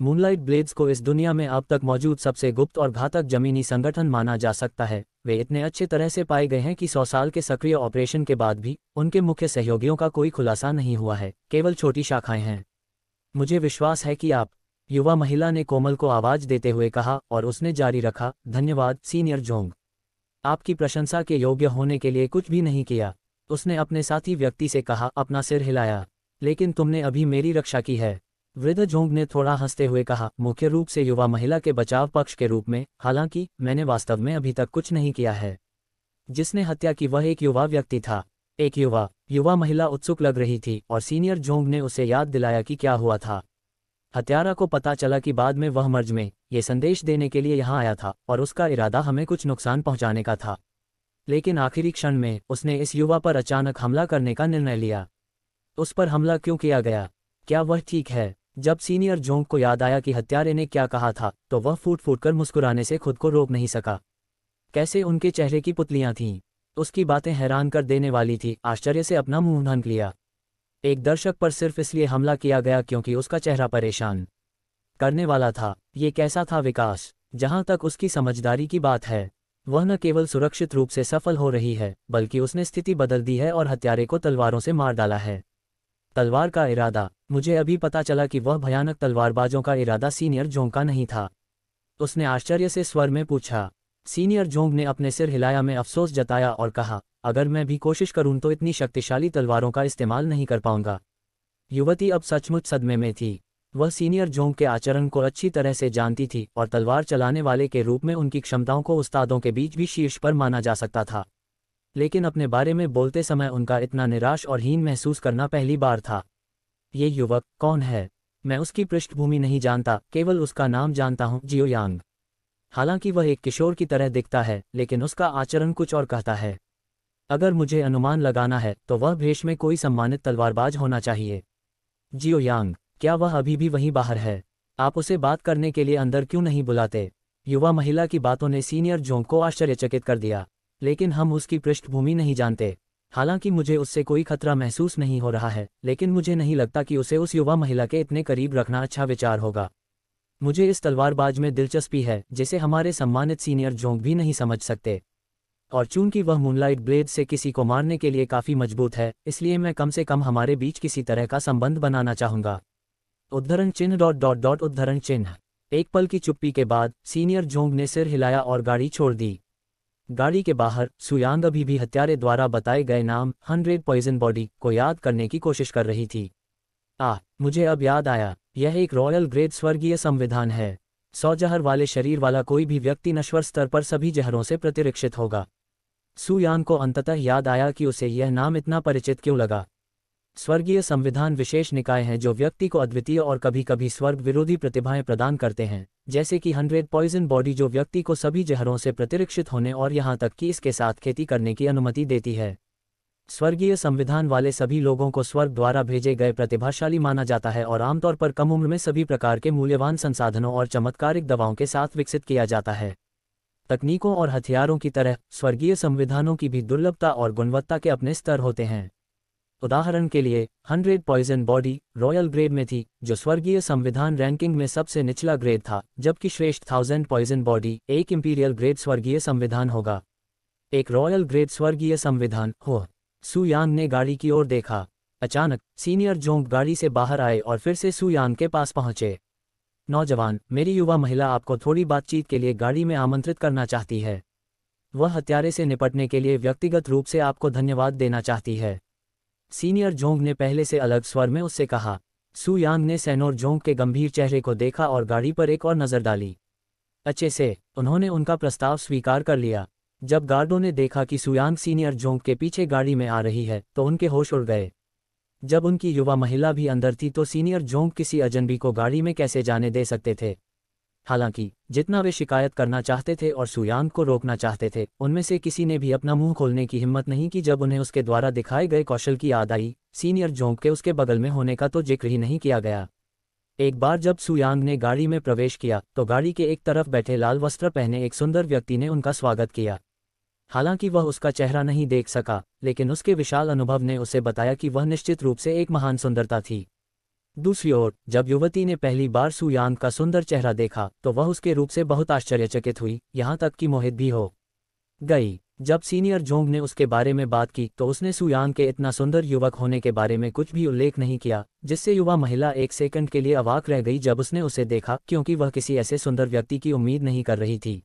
मूनलाइट ब्लेड्स को इस दुनिया में अब तक मौजूद सबसे गुप्त और घातक जमीनी संगठन माना जा सकता है। वे इतने अच्छे तरह से पाए गए हैं कि 100 साल के सक्रिय ऑपरेशन के बाद भी उनके मुख्य सहयोगियों का कोई खुलासा नहीं हुआ है, केवल छोटी शाखाएं हैं। मुझे विश्वास है कि आप, युवा महिला ने कोमल को आवाज़ देते हुए कहा और उसने जारी रखा, धन्यवाद सीनियर जोंग। आपकी प्रशंसा के योग्य होने के लिए कुछ भी नहीं किया। उसने अपने साथी व्यक्ति से कहा, अपना सिर हिलाया। लेकिन तुमने अभी मेरी रक्षा की है। वृद्ध जोंग ने थोड़ा हंसते हुए कहा, मुख्य रूप से युवा महिला के बचाव पक्ष के रूप में, हालांकि मैंने वास्तव में अभी तक कुछ नहीं किया है। जिसने हत्या की वह एक युवा व्यक्ति था। एक युवा महिला उत्सुक लग रही थी और सीनियर जोंग ने उसे याद दिलाया कि क्या हुआ था। हत्यारा को पता चला कि बाद में वह मर्ज में ये संदेश देने के लिए यहाँ आया था और उसका इरादा हमें कुछ नुकसान पहुँचाने का था। लेकिन आखिरी क्षण में उसने इस युवा पर अचानक हमला करने का निर्णय लिया। उस पर हमला क्यों किया गया? क्या वह ठीक है? जब सीनियर जोंग को याद आया कि हत्यारे ने क्या कहा था तो वह फूट फूट कर मुस्कुराने से खुद को रोक नहीं सका। कैसे उनके चेहरे की पुतलियां थीं। उसकी बातें हैरान कर देने वाली थी। आश्चर्य से अपना मुंह ढक लिया। एक दर्शक पर सिर्फ इसलिए हमला किया गया क्योंकि उसका चेहरा परेशान करने वाला था। ये कैसा था विकास? जहां तक उसकी समझदारी की बात है, वह न केवल सुरक्षित रूप से सफल हो रही है बल्कि उसने स्थिति बदल दी है और हत्यारे को तलवारों से मार डाला है। तलवार का इरादा। मुझे अभी पता चला कि वह भयानक तलवारबाजों का इरादा सीनियर जोंग का नहीं था। उसने आश्चर्य से स्वर में पूछा। सीनियर जोंग ने अपने सिर हिलाया में अफसोस जताया और कहा, अगर मैं भी कोशिश करूं तो इतनी शक्तिशाली तलवारों का इस्तेमाल नहीं कर पाऊंगा। युवती अब सचमुच सदमे में थी। वह सीनियर जोंग के आचरण को अच्छी तरह से जानती थी और तलवार चलाने वाले के रूप में उनकी क्षमताओं को उस्तादों के बीच भी शीर्ष पर माना जा सकता था। लेकिन अपने बारे में बोलते समय उनका इतना निराश और हीन महसूस करना पहली बार था। ये युवक कौन है? मैं उसकी पृष्ठभूमि नहीं जानता, केवल उसका नाम जानता हूँ, जियो यांग। हालांकि वह एक किशोर की तरह दिखता है, लेकिन उसका आचरण कुछ और कहता है। अगर मुझे अनुमान लगाना है तो वह भेष में कोई सम्मानित तलवारबाज होना चाहिए। जियो यांग, क्या वह अभी भी वहीं बाहर है? आप उसे बात करने के लिए अंदर क्यों नहीं बुलाते? युवा महिला की बातों ने सीनियर जोंग को आश्चर्यचकित कर दिया। लेकिन हम उसकी पृष्ठभूमि नहीं जानते। हालांकि मुझे उससे कोई खतरा महसूस नहीं हो रहा है, लेकिन मुझे नहीं लगता कि उसे उस युवा महिला के इतने करीब रखना अच्छा विचार होगा। मुझे इस तलवारबाज में दिलचस्पी है जिसे हमारे सम्मानित सीनियर जोंग भी नहीं समझ सकते। और चूंकि वह मूनलाइट ब्लेड से किसी को मारने के लिए काफ़ी मजबूत है, इसलिए मैं कम से कम हमारे बीच किसी तरह का संबंध बनाना चाहूँगा। उद्धरण चिन्ह उद्धरण चिन्ह। एक पल की चुप्पी के बाद सीनियर जोंग ने सिर हिलाया और गाड़ी छोड़ दी। गाड़ी के बाहर सुयांग अभी भी हत्यारे द्वारा बताए गए नाम 100 पॉइजन बॉडी को याद करने की कोशिश कर रही थी। मुझे अब याद आया, यह एक रॉयल ग्रेड स्वर्गीय संविधान है। 100 जहर वाले शरीर वाला कोई भी व्यक्ति नश्वर स्तर पर सभी जहरों से प्रतिरक्षित होगा। सुयांग को अंततः याद आया कि उसे यह नाम इतना परिचित क्यों लगा। स्वर्गीय संविधान विशेष निकाय हैं जो व्यक्ति को अद्वितीय और कभी कभी स्वर्ग विरोधी प्रतिभाएं प्रदान करते हैं, जैसे कि 100 पॉइजन बॉडी जो व्यक्ति को सभी जहरों से प्रतिरक्षित होने और यहां तक कि इसके साथ खेती करने की अनुमति देती है। स्वर्गीय संविधान वाले सभी लोगों को स्वर्ग द्वारा भेजे गए प्रतिभाशाली माना जाता है और आमतौर पर कम उम्र में सभी प्रकार के मूल्यवान संसाधनों और चमत्कारिक दवाओं के साथ विकसित किया जाता है। तकनीकों और हथियारों की तरह स्वर्गीय संविधानों की भी दुर्लभता और गुणवत्ता के अपने स्तर होते हैं। उदाहरण के लिए 100 पॉइजन बॉडी रॉयल ग्रेड में थी, जो स्वर्गीय संविधान रैंकिंग में सबसे निचला ग्रेड था, जबकि श्रेष्ठ 1000 पॉइजन बॉडी एक इंपीरियल ग्रेड स्वर्गीय संविधान होगा। एक रॉयल ग्रेड स्वर्गीय संविधान हो। सुयांग ने गाड़ी की ओर देखा। अचानक सीनियर जोंग गाड़ी से बाहर आए और फिर से सुयांग के पास पहुंचे। नौजवान, मेरी युवा महिला आपको थोड़ी बातचीत के लिए गाड़ी में आमंत्रित करना चाहती है। वह हत्यारे से निपटने के लिए व्यक्तिगत रूप से आपको धन्यवाद देना चाहती है। सीनियर जोंग ने पहले से अलग स्वर में उससे कहा। सुयांग ने सेनोर जोंग के गंभीर चेहरे को देखा और गाड़ी पर एक और नज़र डाली। अच्छे से उन्होंने उनका प्रस्ताव स्वीकार कर लिया। जब गार्डों ने देखा कि सुयांग सीनियर जोंग के पीछे गाड़ी में आ रही है तो उनके होश उड़ गए। जब उनकी युवा महिला भी अंदर थी तो सीनियर जोंग किसी अजनबी को गाड़ी में कैसे जाने दे सकते थे। हालांकि जितना वे शिकायत करना चाहते थे और सुयांग को रोकना चाहते थे, उनमें से किसी ने भी अपना मुंह खोलने की हिम्मत नहीं की जब उन्हें उसके द्वारा दिखाए गए कौशल की याद आई। सीनियर जोंग के उसके बगल में होने का तो जिक्र ही नहीं किया गया। एक बार जब सुयांग ने गाड़ी में प्रवेश किया तो गाड़ी के एक तरफ बैठे लाल वस्त्र पहने एक सुंदर व्यक्ति ने उनका स्वागत किया। हालांकि वह उसका चेहरा नहीं देख सका, लेकिन उसके विशाल अनुभव ने उसे बताया कि वह निश्चित रूप से एक महान सुंदरता थी। दूसरी ओर जब युवती ने पहली बार सुयांग का सुंदर चेहरा देखा तो वह उसके रूप से बहुत आश्चर्यचकित हुई, यहाँ तक कि मोहित भी हो गई। जब सीनियर जोंग ने उसके बारे में बात की तो उसने सुयांग के इतना सुंदर युवक होने के बारे में कुछ भी उल्लेख नहीं किया, जिससे युवा महिला एक सेकंड के लिए अवाक रह गई जब उसने उसे देखा, क्योंकि वह किसी ऐसे सुंदर व्यक्ति की उम्मीद नहीं कर रही थी।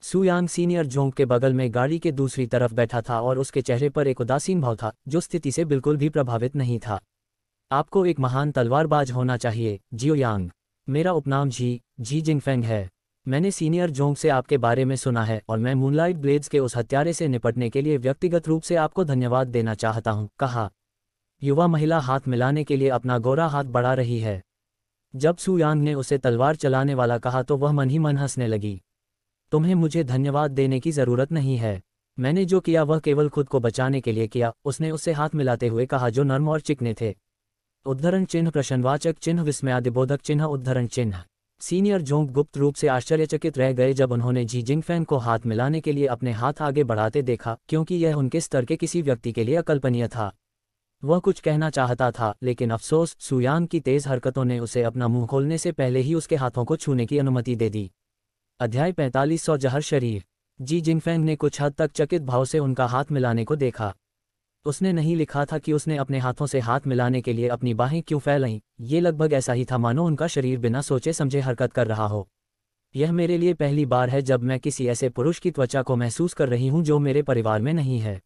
सुयांग सीनियर जोंग के बगल में गाड़ी के दूसरी तरफ बैठा था और उसके चेहरे पर एक उदासीन भाव था जो स्थिति से बिल्कुल भी प्रभावित नहीं था। आपको एक महान तलवारबाज होना चाहिए, जियो यांग। मेरा उपनाम जी जिंगफेंग है। मैंने सीनियर जोंग से आपके बारे में सुना है और मैं मूनलाइट ब्लेड्स के उस हत्यारे से निपटने के लिए व्यक्तिगत रूप से आपको धन्यवाद देना चाहता हूं, कहा। युवा महिला हाथ मिलाने के लिए अपना गोरा हाथ बढ़ा रही है। जब सुयांग ने उसे तलवार चलाने वाला कहा तो वह मन ही मन हंसने लगी। तुम्हें मुझे धन्यवाद देने की जरूरत नहीं है। मैंने जो किया वह केवल खुद को बचाने के लिए किया, उसने उससे हाथ मिलाते हुए कहा, जो नर्म और चिकने थे। उद्धरण चिन्ह प्रश्नवाचक चिन्ह विस्मयादिबोधक चिन्ह उद्धरण चिन्ह। सीनियर जोंग गुप्त रूप से आश्चर्यचकित रह गए जब उन्होंने जी जिंगफेंग को हाथ मिलाने के लिए अपने हाथ आगे बढ़ाते देखा, क्योंकि यह उनके स्तर के किसी व्यक्ति के लिए अकल्पनीय था। वह कुछ कहना चाहता था, लेकिन अफसोस सुयांग की तेज हरकतों ने उसे अपना मुंह खोलने से पहले ही उसके हाथों को छूने की अनुमति दे दी। अध्याय 45 100 जहर शरीर। जी जिंगफेंग ने कुछ हद तक चकित भाव से उनका हाथ मिलाने को देखा। उसने नहीं लिखा था कि उसने अपने हाथों से हाथ मिलाने के लिए अपनी बाहें क्यों फैलाईं। ये लगभग ऐसा ही था मानो उनका शरीर बिना सोचे समझे हरकत कर रहा हो। यह मेरे लिए पहली बार है जब मैं किसी ऐसे पुरुष की त्वचा को महसूस कर रही हूं जो मेरे परिवार में नहीं है।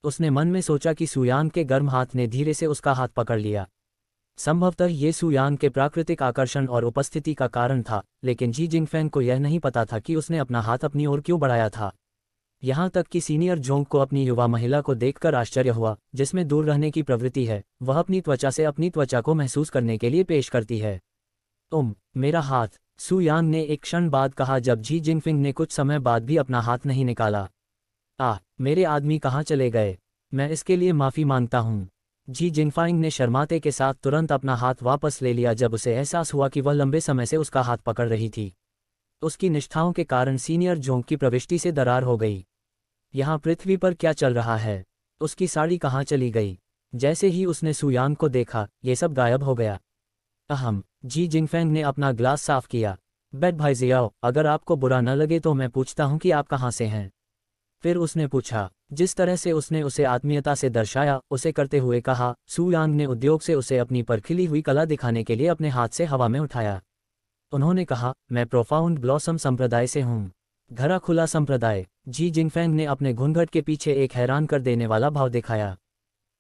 उसने मन में सोचा कि सुयांग के गर्म हाथ ने धीरे से उसका हाथ पकड़ लिया। संभवतः ये सुयांग के प्राकृतिक आकर्षण और उपस्थिति का कारण था, लेकिन जी जिंगफेंग को यह नहीं पता था कि उसने अपना हाथ अपनी ओर क्यों बढ़ाया था। यहाँ तक कि सीनियर जोंग को अपनी युवा महिला को देखकर आश्चर्य हुआ, जिसमें दूर रहने की प्रवृत्ति है। वह अपनी त्वचा से अपनी त्वचा को महसूस करने के लिए पेश करती है। मेरा हाथ। सुयांग ने एक क्षण बाद कहा जब जी जिनफिंग ने कुछ समय बाद भी अपना हाथ नहीं निकाला। मेरे आदमी कहाँ चले गए? मैं इसके लिए माफ़ी मांगता हूँ। जी जिनफाइंग ने शर्माते के साथ तुरंत अपना हाथ वापस ले लिया जब उसे एहसास हुआ कि वह लंबे समय से उसका हाथ पकड़ रही थी। उसकी निष्ठाओं के कारण सीनियर जोंग की प्रविष्टि से दरार हो गई। यहाँ पृथ्वी पर क्या चल रहा है? उसकी साड़ी कहाँ चली गई? जैसे ही उसने सुयांग को देखा, ये सब गायब हो गया। जी जिनफेंग ने अपना ग्लास साफ किया। बेट भाई जियाओ, अगर आपको बुरा न लगे तो मैं पूछता हूँ कि आप कहाँ से हैं? फिर उसने पूछा। जिस तरह से उसने उसे आत्मीयता से दर्शाया, उसे करते हुए कहा। सुयांग ने उद्योग से उसे अपनी परखिली हुई कला दिखाने के लिए अपने हाथ से हवा में उठाया। उन्होंने कहा, मैं प्रोफाउंड ब्लॉसम संप्रदाय से हूँ। घरा खुला संप्रदाय। जी जिनफेंग ने अपने घूंघट के पीछे एक हैरान कर देने वाला भाव दिखाया।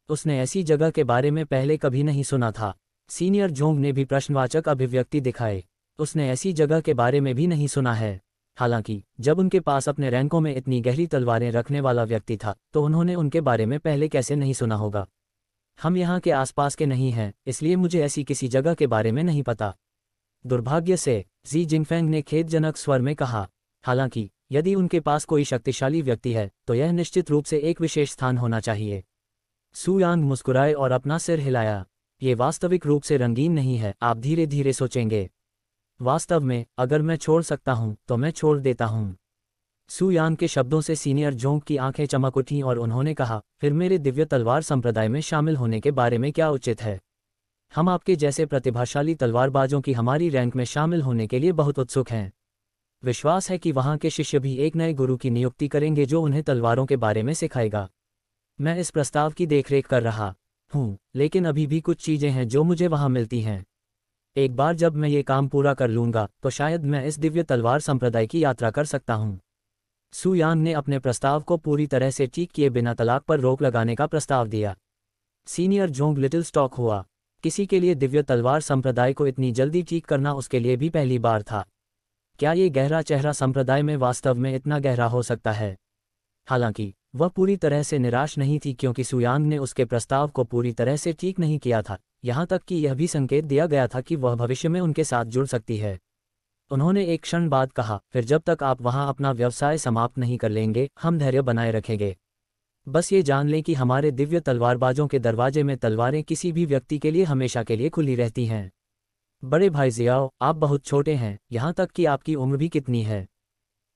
उसने ऐसी जगह के बारे में पहले कभी नहीं सुना था। सीनियर जोंग ने भी प्रश्नवाचक अभिव्यक्ति दिखाए। उसने ऐसी जगह के बारे में भी नहीं सुना है। हालांकि जब उनके पास अपने रैंकों में इतनी गहरी तलवारें रखने वाला व्यक्ति था, तो उन्होंने उनके बारे में पहले कैसे नहीं सुना होगा? हम यहाँ के आसपास के नहीं हैं, इसलिए मुझे ऐसी किसी जगह के बारे में नहीं पता। दुर्भाग्य से, जी जिनफेंग ने खेदजनक स्वर में कहा। हालांकि यदि उनके पास कोई शक्तिशाली व्यक्ति है, तो यह निश्चित रूप से एक विशेष स्थान होना चाहिए। सुयांग मुस्कुराए और अपना सिर हिलाया। ये वास्तविक रूप से रंगीन नहीं है, आप धीरे धीरे सोचेंगे। वास्तव में, अगर मैं छोड़ सकता हूं, तो मैं छोड़ देता हूं। सुयांग के शब्दों से सीनियर जोंग की आंखें चमक उठीं और उन्होंने कहा, फिर मेरे दिव्य तलवार संप्रदाय में शामिल होने के बारे में क्या उचित है? हम आपके जैसे प्रतिभाशाली तलवारबाजों की हमारी रैंक में शामिल होने के लिए बहुत उत्सुक हैं। विश्वास है कि वहां के शिष्य भी एक नए गुरु की नियुक्ति करेंगे जो उन्हें तलवारों के बारे में सिखाएगा। मैं इस प्रस्ताव की देखरेख कर रहा हूँ, लेकिन अभी भी कुछ चीज़ें हैं जो मुझे वहां मिलती हैं। एक बार जब मैं ये काम पूरा कर लूँगा, तो शायद मैं इस दिव्य तलवार संप्रदाय की यात्रा कर सकता हूँ। सुयांग ने अपने प्रस्ताव को पूरी तरह से ठीक किए बिना तलाक पर रोक लगाने का प्रस्ताव दिया। सीनियर जोंग लिटिल स्टॉक हुआ। किसी के लिए दिव्य तलवार संप्रदाय को इतनी जल्दी ठीक करना उसके लिए भी पहली बार था। क्या ये गहरा चेहरा संप्रदाय में वास्तव में इतना गहरा हो सकता है? हालांकि वह पूरी तरह से निराश नहीं थी, क्योंकि सुयांग ने उसके प्रस्ताव को पूरी तरह से ठीक नहीं किया था, यहाँ तक कि यह भी संकेत दिया गया था कि वह भविष्य में उनके साथ जुड़ सकती है। उन्होंने एक क्षण बाद कहा, फिर जब तक आप वहाँ अपना व्यवसाय समाप्त नहीं कर लेंगे, हम धैर्य बनाए रखेंगे। बस ये जान लें कि हमारे दिव्य तलवारबाजों के दरवाजे में तलवारें किसी भी व्यक्ति के लिए हमेशा के लिए खुली रहती हैं। बड़े भाई जियाओ, आप बहुत छोटे हैं, यहाँ तक कि आपकी उम्र भी कितनी है?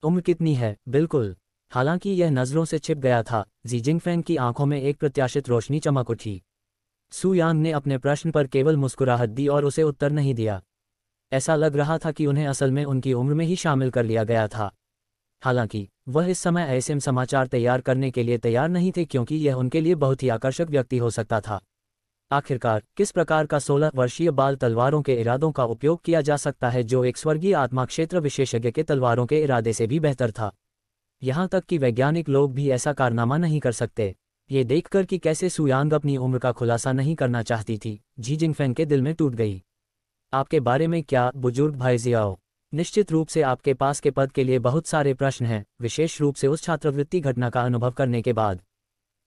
उम्र कितनी है? बिल्कुल। हालांकि यह नज़रों से छिप गया था, जी जिनफेंग की आंखों में एक प्रत्याशित रोशनी चमक उठी। सुयांग ने अपने प्रश्न पर केवल मुस्कुराहट दी और उसे उत्तर नहीं दिया। ऐसा लग रहा था कि उन्हें असल में उनकी उम्र में ही शामिल कर लिया गया था। हालांकि वह इस समय ऐसे समाचार तैयार करने के लिए तैयार नहीं थे, क्योंकि यह उनके लिए बहुत ही आकर्षक व्यक्ति हो सकता था। आखिरकार किस प्रकार का 16 वर्षीय बाल तलवारों के इरादों का उपयोग किया जा सकता है, जो एक स्वर्गीय आत्मा क्षेत्र विशेषज्ञ के तलवारों के इरादे से भी बेहतर था? यहाँ तक कि वैज्ञानिक लोग भी ऐसा कारनामा नहीं कर सकते। ये देखकर कि कैसे सुयांग अपनी उम्र का खुलासा नहीं करना चाहती थी, जी जिनफेंग के दिल में टूट गई। आपके बारे में क्या, बुजुर्ग भाई जियाओ? निश्चित रूप से आपके पास के पद के लिए बहुत सारे प्रश्न हैं, विशेष रूप से उस छात्रवृत्ति घटना का अनुभव करने के बाद।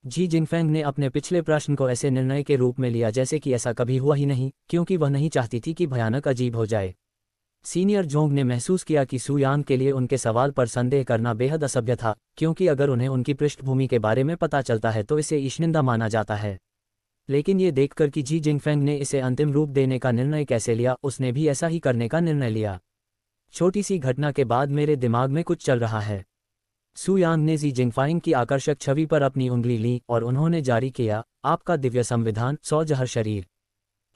जी जिनफेंग ने अपने पिछले प्रश्न को ऐसे निर्णय के रूप में लिया जैसे कि ऐसा कभी हुआ ही नहीं, क्योंकि वह नहीं चाहती थी कि भयानक अजीब हो जाए। सीनियर जोंग ने महसूस किया कि सुयांग के लिए उनके सवाल पर संदेह करना बेहद असभ्य था, क्योंकि अगर उन्हें उनकी पृष्ठभूमि के बारे में पता चलता है तो इसे ईशनिंदा माना जाता है। लेकिन ये देखकर कि जी जिनफेंग ने इसे अंतिम रूप देने का निर्णय कैसे लिया, उसने भी ऐसा ही करने का निर्णय लिया। छोटी सी घटना के बाद मेरे दिमाग में कुछ चल रहा है। सुयांग ने जी जिनफाइंग की आकर्षक छवि पर अपनी उंगली ली और उन्होंने जारी किया, आपका दिव्य संविधान, 100 जहर शरीर।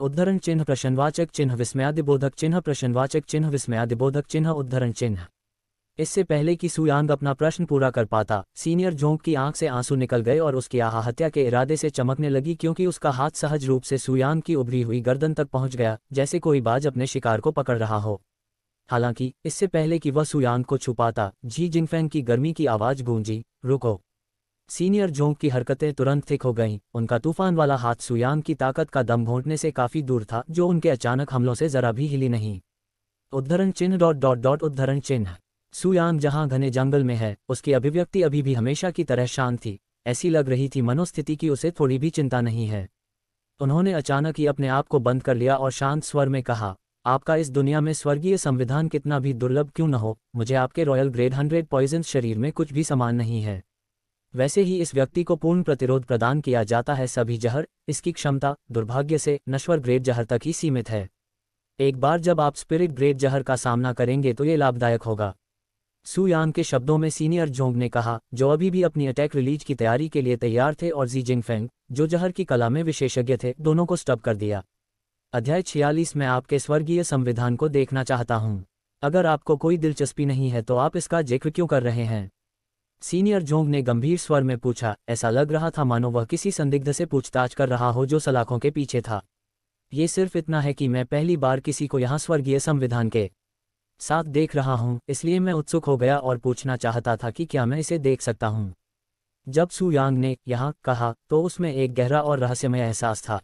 उद्धरण चिन्ह प्रश्नवाचक चिन्ह विस्मयादिबोधक चिन्ह प्रश्नवाचक चिन्ह विस्मयादिबोधक चिन्ह उद्धरण चिन्ह। इससे पहले कि सुयांग अपना प्रश्न पूरा कर पाता, सीनियर जोंग की आंख से आंसू निकल गए और उसकी हत्या के इरादे से चमकने लगी, क्योंकि उसका हाथ सहज रूप से सुयांग की उभरी हुई गर्दन तक पहुंच गया, जैसे कोई बाज अपने शिकार को पकड़ रहा हो। हालांकि इससे पहले कि वह सुयांग को छुपाता, जी जिनफेंग की गर्मी की आवाज गूंजी, रुको। सीनियर जोंग की हरकतें तुरंत थिक हो गईं, उनका तूफान वाला हाथ सुयांग की ताकत का दम घोंटने से काफी दूर था, जो उनके अचानक हमलों से जरा भी हिली नहीं। उद्धरण चिन्ह ... उद्धरण चिन्ह। सुयांग जहां घने जंगल में है, उसकी अभिव्यक्ति अभी भी हमेशा की तरह शांत थी। ऐसी लग रही थी मनोस्थिति की उसे थोड़ी भी चिंता नहीं है। उन्होंने अचानक ही अपने आप को बंद कर लिया और शांत स्वर में कहा, आपका इस दुनिया में स्वर्गीय संविधान कितना भी दुर्लभ क्यों न हो, मुझे आपके रॉयल ग्रेड 100 पॉइजन शरीर में कुछ भी समान नहीं है। वैसे ही इस व्यक्ति को पूर्ण प्रतिरोध प्रदान किया जाता है सभी जहर, इसकी क्षमता दुर्भाग्य से नश्वर ग्रेड जहर तक ही सीमित है। एक बार जब आप स्पिरिट ग्रेड जहर का सामना करेंगे तो ये लाभदायक होगा। सू यान के शब्दों में सीनियर जोंग ने कहा, जो अभी भी अपनी अटैक रिलीज की तैयारी के लिए तैयार थे, और जी जिंगफेंग, जो जहर की कला में विशेषज्ञ थे, दोनों को स्टॉप कर दिया। अध्याय 46 में आपके स्वर्गीय संविधान को देखना चाहता हूं। अगर आपको कोई दिलचस्पी नहीं है तो आप इसका जिक्र क्यों कर रहे हैं? सीनियर जोंग ने गंभीर स्वर में पूछा। ऐसा लग रहा था मानो वह किसी संदिग्ध से पूछताछ कर रहा हो जो सलाखों के पीछे था। ये सिर्फ इतना है कि मैं पहली बार किसी को यहाँ स्वर्गीय संविधान के साथ देख रहा हूँ, इसलिए मैं उत्सुक हो गया और पूछना चाहता था कि क्या मैं इसे देख सकता हूँ। जब सू यांग ने यहाँ कहा तो उसमें एक गहरा और रहस्यमय एहसास था।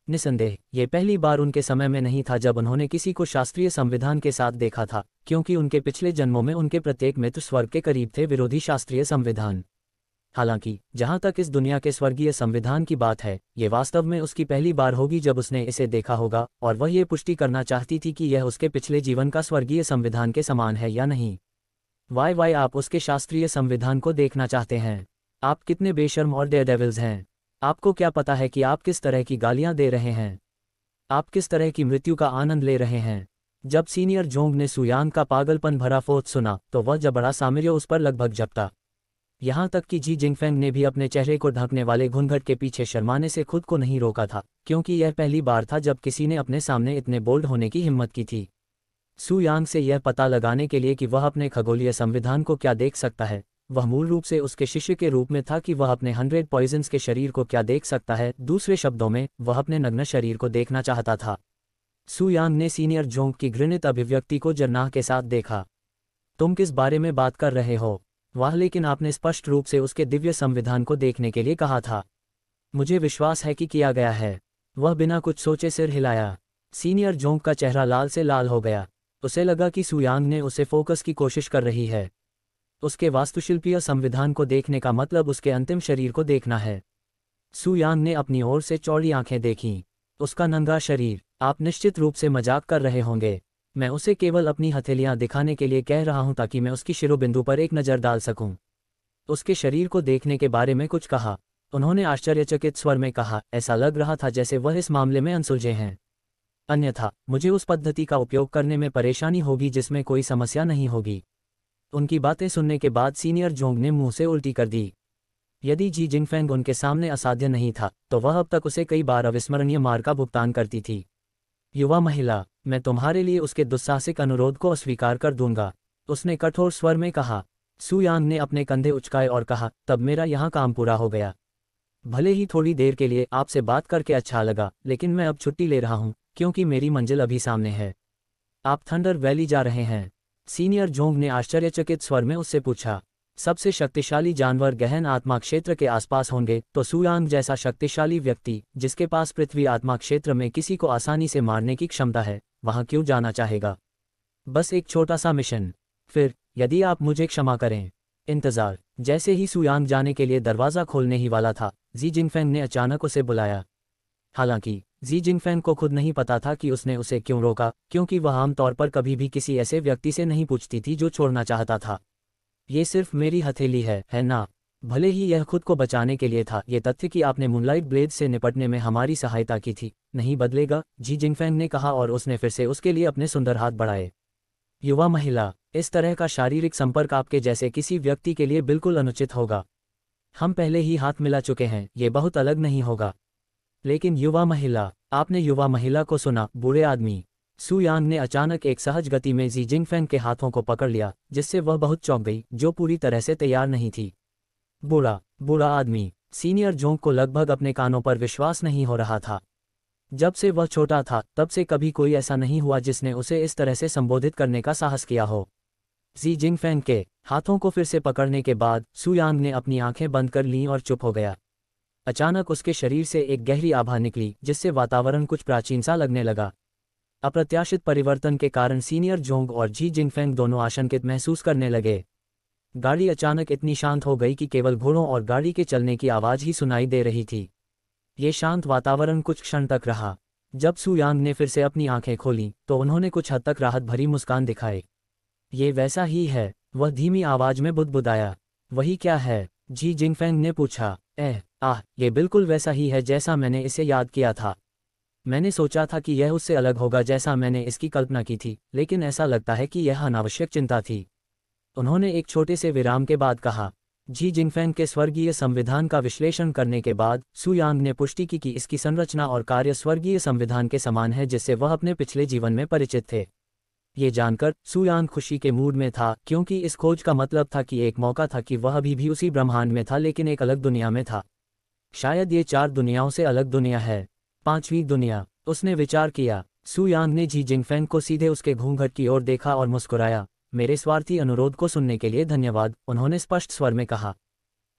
निसंदेह ये पहली बार उनके समय में नहीं था जब उन्होंने किसी को शास्त्रीय संविधान के साथ देखा था, क्योंकि उनके पिछले जन्मों में उनके प्रत्येक मित्र स्वर्ग के करीब थे विरोधी शास्त्रीय संविधान। हालांकि जहां तक इस दुनिया के स्वर्गीय संविधान की बात है, ये वास्तव में उसकी पहली बार होगी जब उसने इसे देखा होगा, और वह ये पुष्टि करना चाहती थी कि यह उसके पिछले जीवन का स्वर्गीय संविधान के समान है या नहीं। वाई आप उसके शास्त्रीय संविधान को देखना चाहते हैं? आप कितने बेशर्म और डेयरडेविल्स हैं। आपको क्या पता है कि आप किस तरह की गालियां दे रहे हैं? आप किस तरह की मृत्यु का आनंद ले रहे हैं? जब सीनियर जोंग ने सू यांग का पागलपन भरा फोत सुना तो वह जबड़ा सामर्य उस पर लगभग झपटा। यहाँ तक कि जी जिंगफेंग ने भी अपने चेहरे को ढकने वाले घूंघट के पीछे शर्माने से खुद को नहीं रोका था, क्योंकि यह पहली बार था जब किसी ने अपने सामने इतने बोल्ड होने की हिम्मत की थी। सू यांग से यह पता लगाने के लिए कि वह अपने खगोलीय संविधान को क्या देख सकता है, वह मूल रूप से उसके शिष्य के रूप में था कि वह अपने 100 पॉइजन्स के शरीर को क्या देख सकता है। दूसरे शब्दों में, वह अपने नग्न शरीर को देखना चाहता था। सू यांग ने सीनियर जोंग की घृणित अभिव्यक्ति को जरनाह के साथ देखा। तुम किस बारे में बात कर रहे हो? वाह, लेकिन आपने स्पष्ट रूप से उसके दिव्य संविधान को देखने के लिए कहा था। मुझे विश्वास है कि किया गया है। वह बिना कुछ सोचे सिर हिलाया। सीनियर जोंग का चेहरा लाल से लाल हो गया। उसे लगा कि सू यांग ने उसे फोकस की कोशिश कर रही है। उसके वास्तुशिल्पीय संविधान को देखने का मतलब उसके अंतिम शरीर को देखना है। सू यांग ने अपनी ओर से चौड़ी आंखें देखीं। उसका नंगा शरीर। आप निश्चित रूप से मजाक कर रहे होंगे। मैं उसे केवल अपनी हथेलियां दिखाने के लिए कह रहा हूं ताकि मैं उसकी शिरोबिंदु पर एक नज़र डाल सकूं। उसके शरीर को देखने के बारे में कुछ कहा। उन्होंने आश्चर्यचकित स्वर में कहा। ऐसा लग रहा था जैसे वह इस मामले में अनसुलझे हैं। अन्यथा मुझे उस पद्धति का उपयोग करने में परेशानी होगी जिसमें कोई समस्या नहीं होगी। उनकी बातें सुनने के बाद सीनियर जोंग ने मुंह से उल्टी कर दी। यदि जी जिंगफेंग उनके सामने असाध्य नहीं था तो वह अब तक उसे कई बार अविस्मरणीय मार का भुगतान करती थी। युवा महिला, मैं तुम्हारे लिए उसके दुस्साहसिक अनुरोध को अस्वीकार कर दूंगा, उसने कठोर स्वर में कहा। सू यांग ने अपने कंधे उचकाए और कहा, तब मेरा यहाँ काम पूरा हो गया। भले ही थोड़ी देर के लिए आपसे बात करके अच्छा लगा, लेकिन मैं अब छुट्टी ले रहा हूँ क्योंकि मेरी मंजिल अभी सामने है। आप थंडर वैली जा रहे हैं? सीनियर जोंग ने आश्चर्यचकित स्वर में उससे पूछा। सबसे शक्तिशाली जानवर गहन आत्मा क्षेत्र के आसपास होंगे, तो सू यांग जैसा शक्तिशाली व्यक्ति जिसके पास पृथ्वी आत्मा क्षेत्र में किसी को आसानी से मारने की क्षमता है, वहां क्यों जाना चाहेगा? बस एक छोटा सा मिशन। फिर यदि आप मुझे क्षमा करें। इंतजार। जैसे ही सू यांग जाने के लिए दरवाज़ा खोलने ही वाला था, जी जिंगफेंग ने अचानक उसे बुलाया। हालांकि जी जिंगफेंग को खुद नहीं पता था कि उसने उसे क्यों रोका, क्योंकि वह आमतौर पर कभी भी किसी ऐसे व्यक्ति से नहीं पूछती थी जो छोड़ना चाहता था। ये सिर्फ मेरी हथेली है ना? भले ही यह खुद को बचाने के लिए था, ये तथ्य कि आपने मूनलाइट ब्लेड से निपटने में हमारी सहायता की थी नहीं बदलेगा, जी जिंगफेंग ने कहा, और उसने फिर से उसके लिए अपने सुंदर हाथ बढ़ाए। युवा महिला, इस तरह का शारीरिक संपर्क आपके जैसे किसी व्यक्ति के लिए बिल्कुल अनुचित होगा। हम पहले ही हाथ मिला चुके हैं, ये बहुत अलग नहीं होगा। लेकिन युवा महिला, आपने युवा महिला को सुना, बूढ़े आदमी। सू यांग ने अचानक एक सहज गति में जी जिंगफेंग के हाथों को पकड़ लिया, जिससे वह बहुत चौंक गई, जो पूरी तरह से तैयार नहीं थी। बूढ़ा आदमी। सीनियर जोंग को लगभग अपने कानों पर विश्वास नहीं हो रहा था। जब से वह छोटा था तब से कभी कोई ऐसा नहीं हुआ जिसने उसे इस तरह से संबोधित करने का साहस किया हो। जी जिंगफेंग के हाथों को फिर से पकड़ने के बाद सू यांग ने अपनी आंखें बंद कर लीं और चुप हो गया। अचानक उसके शरीर से एक गहरी आभा निकली, जिससे वातावरण कुछ प्राचीन सा लगने लगा। अप्रत्याशित परिवर्तन के कारण सीनियर जोंग और जी जिंगफेंग दोनों आशंकित महसूस करने लगे। गाड़ी अचानक इतनी शांत हो गई कि केवल घोड़ों और गाड़ी के चलने की आवाज़ ही सुनाई दे रही थी। ये शांत वातावरण कुछ क्षण तक रहा। जब सू यांग ने फिर से अपनी आंखें खोलीं तो उन्होंने कुछ हद तक राहत भरी मुस्कान दिखाई। ये वैसा ही है, वह धीमी आवाज में बुदबुदाया। वही क्या है? जी जिंगफेंग ने पूछा। ये बिल्कुल वैसा ही है जैसा मैंने इसे याद किया था। मैंने सोचा था कि यह उससे अलग होगा जैसा मैंने इसकी कल्पना की थी, लेकिन ऐसा लगता है कि यह अनावश्यक चिंता थी। उन्होंने एक छोटे से विराम के बाद कहा। जी जिंगफेंग के स्वर्गीय संविधान का विश्लेषण करने के बाद सू यांग ने पुष्टि की कि इसकी संरचना और कार्य स्वर्गीय संविधान के समान है जिससे वह अपने पिछले जीवन में परिचित थे। ये जानकर सू यांग खुशी के मूड में था, क्योंकि इस खोज का मतलब था कि एक मौका था कि वह अभी भी उसी ब्रह्मांड में था, लेकिन एक अलग दुनिया में था। शायद ये 4 दुनियाओं से अलग दुनिया है। 5वीं दुनिया, उसने विचार किया। सू यांग ने जी जिंगफेंग को सीधे उसके घूंघट की ओर देखा और मुस्कुराया। मेरे स्वार्थी अनुरोध को सुनने के लिए धन्यवाद, उन्होंने स्पष्ट स्वर में कहा।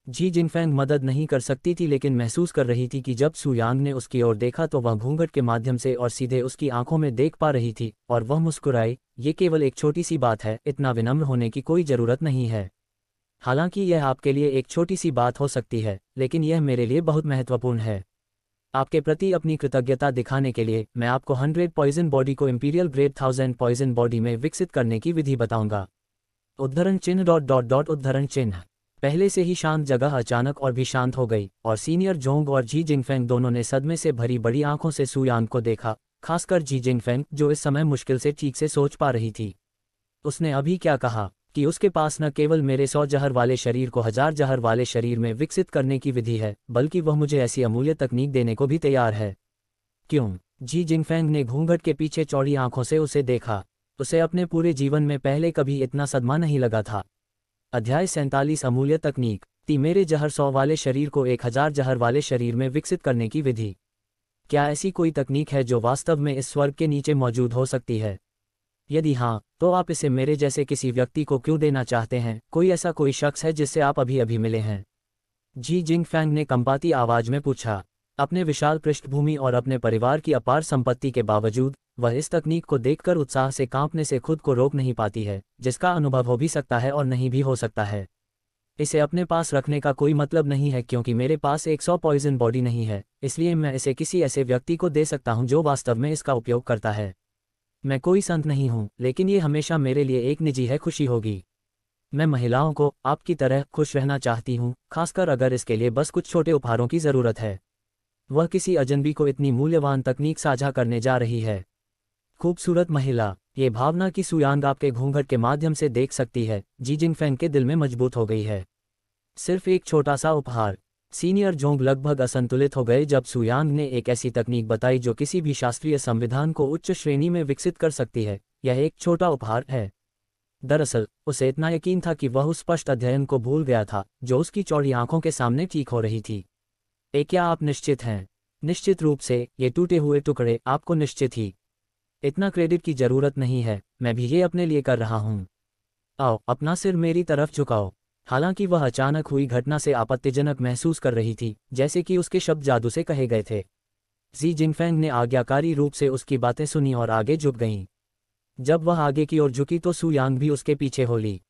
जी जिंगफेंग मदद नहीं कर सकती थी, लेकिन महसूस कर रही थी कि जब सू यांग ने उसकी ओर देखा तो वह घूंघट के माध्यम से और सीधे उसकी आंखों में देख पा रही थी, और वह मुस्कुराई। ये केवल एक छोटी सी बात है, इतना विनम्र होने की कोई ज़रूरत नहीं है। हालांकि यह आपके लिए एक छोटी सी बात हो सकती है, लेकिन यह मेरे लिए बहुत महत्वपूर्ण है। आपके प्रति अपनी कृतज्ञता दिखाने के लिए मैं आपको 100 पॉइजन बॉडी को इंपीरियल ग्रेड 1000 पॉइजन बॉडी में विकसित करने की विधि बताऊंगा। उद्धरण चिन्ह ... उद्धरण चिन्ह। पहले से ही शांत जगह अचानक और भी शांत हो गई, और सीनियर जोंग और जी जिंगफेंग दोनों ने सदमे से भरी बड़ी आंखों से सू यांग को देखा, खासकर जी जिंगफेंग जो इस समय मुश्किल से ठीक से सोच पा रही थी। उसने अभी क्या कहा कि उसके पास न केवल मेरे 100 जहर वाले शरीर को 1000 जहर वाले शरीर में विकसित करने की विधि है, बल्कि वह मुझे ऐसी अमूल्य तकनीक देने को भी तैयार है। क्यों? जी जिंगफेंग ने घूंघट के पीछे चौड़ी आंखों से उसे देखा। उसे अपने पूरे जीवन में पहले कभी इतना सदमा नहीं लगा था। अध्याय 47 अमूल्य तकनीक। मेरे जहर 100 वाले शरीर को 1000 जहर वाले शरीर में विकसित करने की विधि। क्या ऐसी कोई तकनीक है जो वास्तव में इस स्वर्ग के नीचे मौजूद हो सकती है? यदि हाँ, तो आप इसे मेरे जैसे किसी व्यक्ति को क्यों देना चाहते हैं? कोई शख्स है जिससे आप अभी अभी मिले हैं? जी जिंगफेंग ने कंपाती आवाज में पूछा। अपने विशाल पृष्ठभूमि और अपने परिवार की अपार संपत्ति के बावजूद वह इस तकनीक को देखकर उत्साह से कांपने से खुद को रोक नहीं पाती है, जिसका अनुभव हो भी सकता है और नहीं भी हो सकता है। इसे अपने पास रखने का कोई मतलब नहीं है, क्योंकि मेरे पास 100 पॉइजन बॉडी नहीं है, इसलिए मैं इसे किसी ऐसे व्यक्ति को दे सकता हूं जो वास्तव में इसका उपयोग करता है। मैं कोई संत नहीं हूं, लेकिन ये हमेशा मेरे लिए एक निजी है खुशी होगी। मैं महिलाओं को आपकी तरह खुश रहना चाहती हूं, खासकर अगर इसके लिए बस कुछ छोटे उपहारों की ज़रूरत है। वह किसी अजनबी को इतनी मूल्यवान तकनीक साझा करने जा रही है। खूबसूरत महिला, ये भावना कि सू यांग आपके घूंघट के माध्यम से देख सकती है, जी जिंगफेंग के दिल में मजबूत हो गई है। सिर्फ एक छोटा सा उपहार। सीनियर जोंग लगभग असंतुलित हो गए जब सू यांग ने एक ऐसी तकनीक बताई जो किसी भी शास्त्रीय संविधान को उच्च श्रेणी में विकसित कर सकती है। यह एक छोटा उपहार है। दरअसल उसे इतना यकीन था कि वह उस स्पष्ट अध्ययन को भूल गया था जो उसकी चौड़ी आंखों के सामने ठीक हो रही थी। क्या आप निश्चित हैं? निश्चित रूप से, ये टूटे हुए टुकड़े आपको निश्चित ही। इतना क्रेडिट की जरूरत नहीं है, मैं भी ये अपने लिए कर रहा हूँ। आओ, अपना सिर मेरी तरफ झुकाओ। हालांकि वह अचानक हुई घटना से आपत्तिजनक महसूस कर रही थी, जैसे कि उसके शब्द जादू से कहे गए थे। जी जिंगफेंग ने आज्ञाकारी रूप से उसकी बातें सुनी और आगे झुक गईं। जब वह आगे की ओर झुकी तो सू यांग भी उसके पीछे हो ली।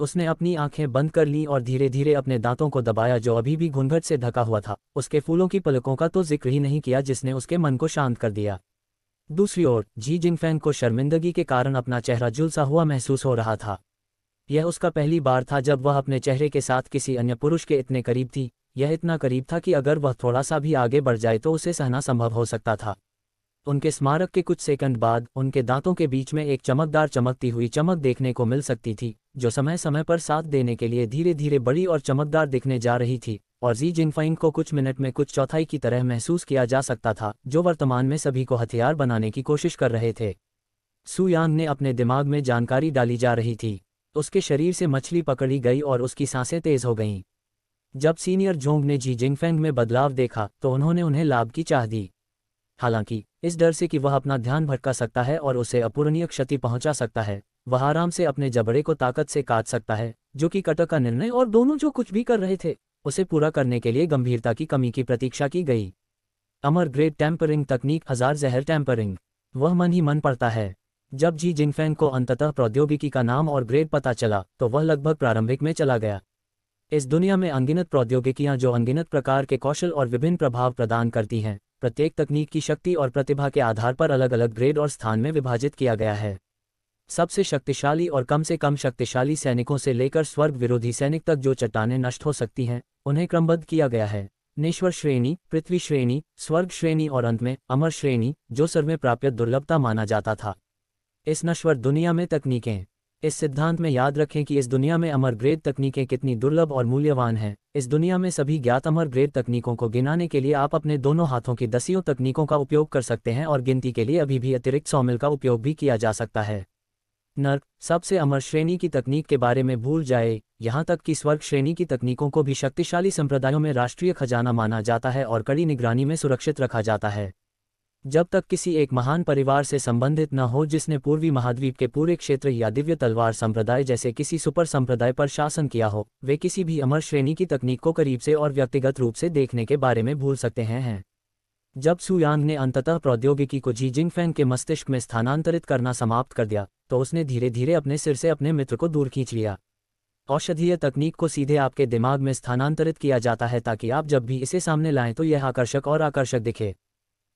उसने अपनी आंखें बंद कर लीं और धीरे धीरे अपने दांतों को दबाया जो अभी भी घूंघट से ढका हुआ था। उसके फूलों की पलकों का तो जिक्र ही नहीं किया जिसने उसके मन को शांत कर दिया। दूसरी ओर जी जिंगफेंग को शर्मिंदगी के कारण अपना चेहरा झुलसा हुआ महसूस हो रहा था। यह उसका पहली बार था जब वह अपने चेहरे के साथ किसी अन्य पुरुष के इतने करीब थी। यह इतना करीब था कि अगर वह थोड़ा सा भी आगे बढ़ जाए तो उसे सहना संभव हो सकता था। उनके स्मारक के कुछ सेकंड बाद उनके दांतों के बीच में एक चमकदार चमकती हुई चमक देखने को मिल सकती थी, जो समय समय पर साथ देने के लिए धीरे धीरे बड़ी और चमकदार दिखने जा रही थी, और जी जिंगफेंग को कुछ मिनट में कुछ चौथाई की तरह महसूस किया जा सकता था, जो वर्तमान में सभी को हथियार बनाने की कोशिश कर रहे थे। सू यांग ने अपने दिमाग में जानकारी डाली जा रही थी। उसके शरीर से मछली पकड़ी गई और उसकी सांसें तेज हो गईं। जब सीनियर जोंग ने जी जिंगफेंग में बदलाव देखा तो उन्होंने उन्हें लाभ की चाह दी। हालांकि इस डर से कि वह अपना ध्यान भटका सकता है और उसे अपूरणीय क्षति पहुंचा सकता है, वह आराम से अपने जबड़े को ताकत से काट सकता है, जो कि कटक का निर्णय और दोनों जो कुछ भी कर रहे थे उसे पूरा करने के लिए गंभीरता की कमी की प्रतीक्षा की गई। अमर ग्रेड टेम्परिंग तकनीक 1000 जहर टेम्परिंग। वह मन ही मन पड़ता है। जब जी जिंगफेंग को अंततः प्रौद्योगिकी का नाम और ग्रेड पता चला तो वह लगभग प्रारंभिक में चला गया। इस दुनिया में अनगिनत प्रौद्योगिकियां जो अनगिनत प्रकार के कौशल और विभिन्न प्रभाव प्रदान करती हैं, प्रत्येक तकनीक की शक्ति और प्रतिभा के आधार पर अलग अलग ग्रेड और स्थान में विभाजित किया गया है। सबसे शक्तिशाली और कम से कम शक्तिशाली सैनिकों से लेकर स्वर्ग विरोधी सैनिक तक जो चट्टानें नष्ट हो सकती हैं, उन्हें क्रमबद्ध किया गया है। नेश्वर श्रेणी, पृथ्वी श्रेणी, स्वर्ग श्रेणी और अंत में अमर श्रेणी, जो सर्वमें प्राप्य दुर्लभता माना जाता था। इस नश्वर दुनिया में तकनीकें। इस सिद्धांत में याद रखें कि इस दुनिया में अमर ग्रेड तकनीकें कितनी दुर्लभ और मूल्यवान हैं। इस दुनिया में सभी ज्ञात अमर ग्रेड तकनीकों को गिनाने के लिए आप अपने दोनों हाथों की दसियों तकनीकों का उपयोग कर सकते हैं और गिनती के लिए अभी भी अतिरिक्त 100 मिल का उपयोग भी किया जा सकता है। नर्क, सबसे अमर श्रेणी की तकनीक के बारे में भूल जाए, यहाँ तक कि स्वर्ग श्रेणी की तकनीकों को भी शक्तिशाली संप्रदायों में राष्ट्रीय खजाना माना जाता है और कड़ी निगरानी में सुरक्षित रखा जाता है। जब तक किसी एक महान परिवार से संबंधित न हो जिसने पूर्वी महाद्वीप के पूरे क्षेत्र या दिव्य तलवार संप्रदाय जैसे किसी सुपर संप्रदाय पर शासन किया हो, वे किसी भी अमर श्रेणी की तकनीक को करीब से और व्यक्तिगत रूप से देखने के बारे में भूल सकते हैं। जब सु यांग ने अंततः प्रौद्योगिकी को जी जिंगफैंग के मस्तिष्क में स्थानांतरित करना समाप्त कर दिया, तो उसने धीरे धीरे अपने सिर से अपने मित्र को दूर खींच लिया। औषधीय तकनीक को सीधे आपके दिमाग में स्थानांतरित किया जाता है ताकि आप जब भी इसे सामने लाएं तो यह आकर्षक और आकर्षक दिखे।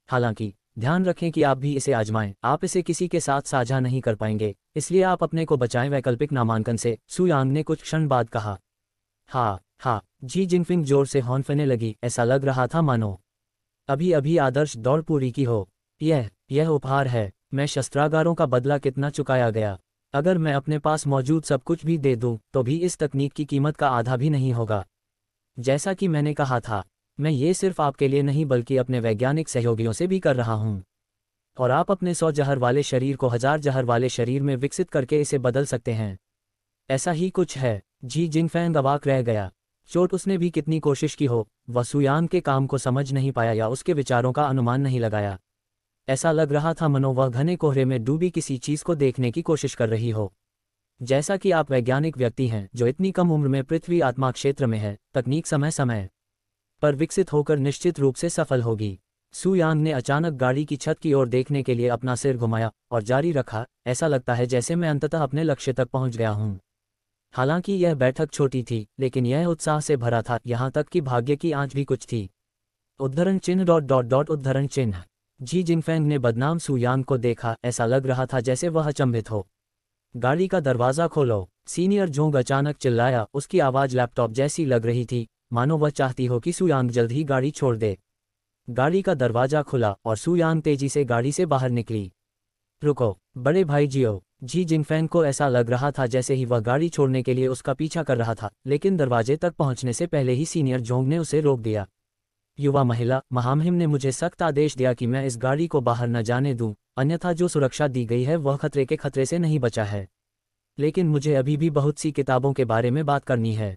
हालांकि ध्यान रखें कि आप भी इसे आजमाएं, आप इसे किसी के साथ साझा नहीं कर पाएंगे, इसलिए आप अपने को बचाएं वैकल्पिक नामांकन से, सु यांग ने कुछ क्षण बाद कहा। हाँ, जी जिंगफिंग जोर से हौंफने लगी, ऐसा लग रहा था मानो अभी अभी आदर्श दौड़ पूरी की हो। यह उपहार है। मैं शस्त्रागारों का बदला कितना चुकाया गया। अगर मैं अपने पास मौजूद सब कुछ भी दे दूं, तो भी इस तकनीक की कीमत का आधा भी नहीं होगा। जैसा कि मैंने कहा था, मैं ये सिर्फ आपके लिए नहीं बल्कि अपने वैज्ञानिक सहयोगियों से भी कर रहा हूँ। और आप अपने 100 जहर वाले शरीर को 1000 जहर वाले शरीर में विकसित करके इसे बदल सकते हैं। ऐसा ही कुछ है। जी जिंगफैंग अवाक रह गया। चोट उसने भी कितनी कोशिश की हो, वह सु यांग के काम को समझ नहीं पाया या उसके विचारों का अनुमान नहीं लगाया। ऐसा लग रहा था मनो वह घने कोहरे में डूबी किसी चीज को देखने की कोशिश कर रही हो। जैसा कि आप वैज्ञानिक व्यक्ति हैं जो इतनी कम उम्र में पृथ्वी आत्मा क्षेत्र में है, तकनीक समय समय पर विकसित होकर निश्चित रूप से सफल होगी। सु यांग ने अचानक गाड़ी की छत की ओर देखने के लिए अपना सिर घुमाया और जारी रखा, ऐसा लगता है जैसे मैं अंततः अपने लक्ष्य तक पहुंच गया हूं। हालांकि यह बैठक छोटी थी, लेकिन यह उत्साह से भरा था, यहाँ तक कि भाग्य की आंच भी कुछ थी। उद्धरण चिन्ह ... उद्धरण चिन्ह। जी जिंगफैंग ने बदनाम सु यांग को देखा, ऐसा लग रहा था जैसे वह अचंभित हो। गाड़ी का दरवाज़ा खोलो, सीनियर जोंग अचानक चिल्लाया, उसकी आवाज़ लैपटॉप जैसी लग रही थी, मानो वह चाहती हो कि सु यांग जल्द ही गाड़ी छोड़ दे। गाड़ी का दरवाज़ा खुला और सु यांग तेजी से गाड़ी से बाहर निकली। रुको, बड़े भाई जियो। जी जिंगफैंग को ऐसा लग रहा था जैसे ही वह गाड़ी छोड़ने के लिए उसका पीछा कर रहा था, लेकिन दरवाजे तक पहुंचने से पहले ही सीनियर जोंग ने उसे रोक दिया। युवा महिला महामहिम ने मुझे सख्त आदेश दिया कि मैं इस गाड़ी को बाहर न जाने दूं, अन्यथा जो सुरक्षा दी गई है वह खतरे से नहीं बचा है। लेकिन मुझे अभी भी बहुत सी किताबों के बारे में बात करनी है।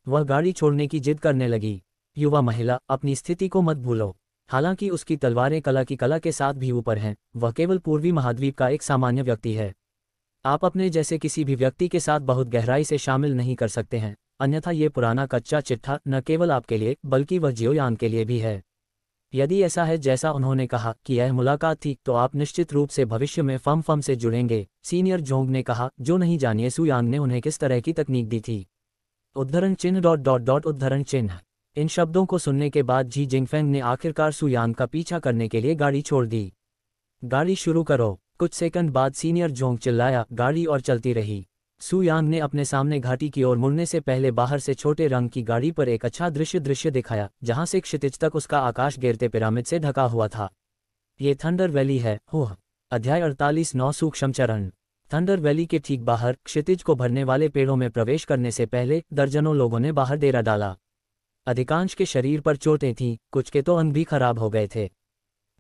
वह गाड़ी छोड़ने की जिद करने लगी। युवा महिला, अपनी स्थिति को मत भूलो। हालांकि उसकी तलवारें कला की कला के साथ भी ऊपर हैं, वह केवल पूर्वी महाद्वीप का एक सामान्य व्यक्ति है। आप अपने जैसे किसी भी व्यक्ति के साथ बहुत गहराई से शामिल नहीं कर सकते हैं, अन्यथा ये पुराना कच्चा चिट्ठा न केवल आपके लिए बल्कि वह जियो यांग के लिए भी है। यदि ऐसा है जैसा उन्होंने कहा कि यह मुलाकात थी, तो आप निश्चित रूप से भविष्य में फम से जुड़ेंगे, सीनियर जोंग ने कहा, जो नहीं जानिए सु यांग ने उन्हें किस तरह की तकनीक दी थी। उद्धरण चिन्ह ... उद्धरण चिन्ह। इन शब्दों को सुनने के बाद जी जिंगफैंग ने आखिरकार सु यांग का पीछा करने के लिए गाड़ी छोड़ दी। गाड़ी शुरू करो। कुछ सेकंड बाद सीनियर जोंग चिल्लाया, गाड़ी और चलती रही। सु यांग ने अपने सामने घाटी की ओर मुड़ने से पहले बाहर से छोटे रंग की गाड़ी पर एक अच्छा दृश्य दिखाया, जहां से क्षितिज तक उसका आकाश गिरते पिरामिड से ढका हुआ था। ये थंडर वैली है। अध्याय 48 9 सूक्ष्म चरण। थंडर वैली के ठीक बाहर क्षितिज को भरने वाले पेड़ों में प्रवेश करने से पहले दर्जनों लोगों ने बाहर डेरा डाला। अधिकांश के शरीर पर चोटें थीं, कुछ के तो अंग भी खराब हो गए थे।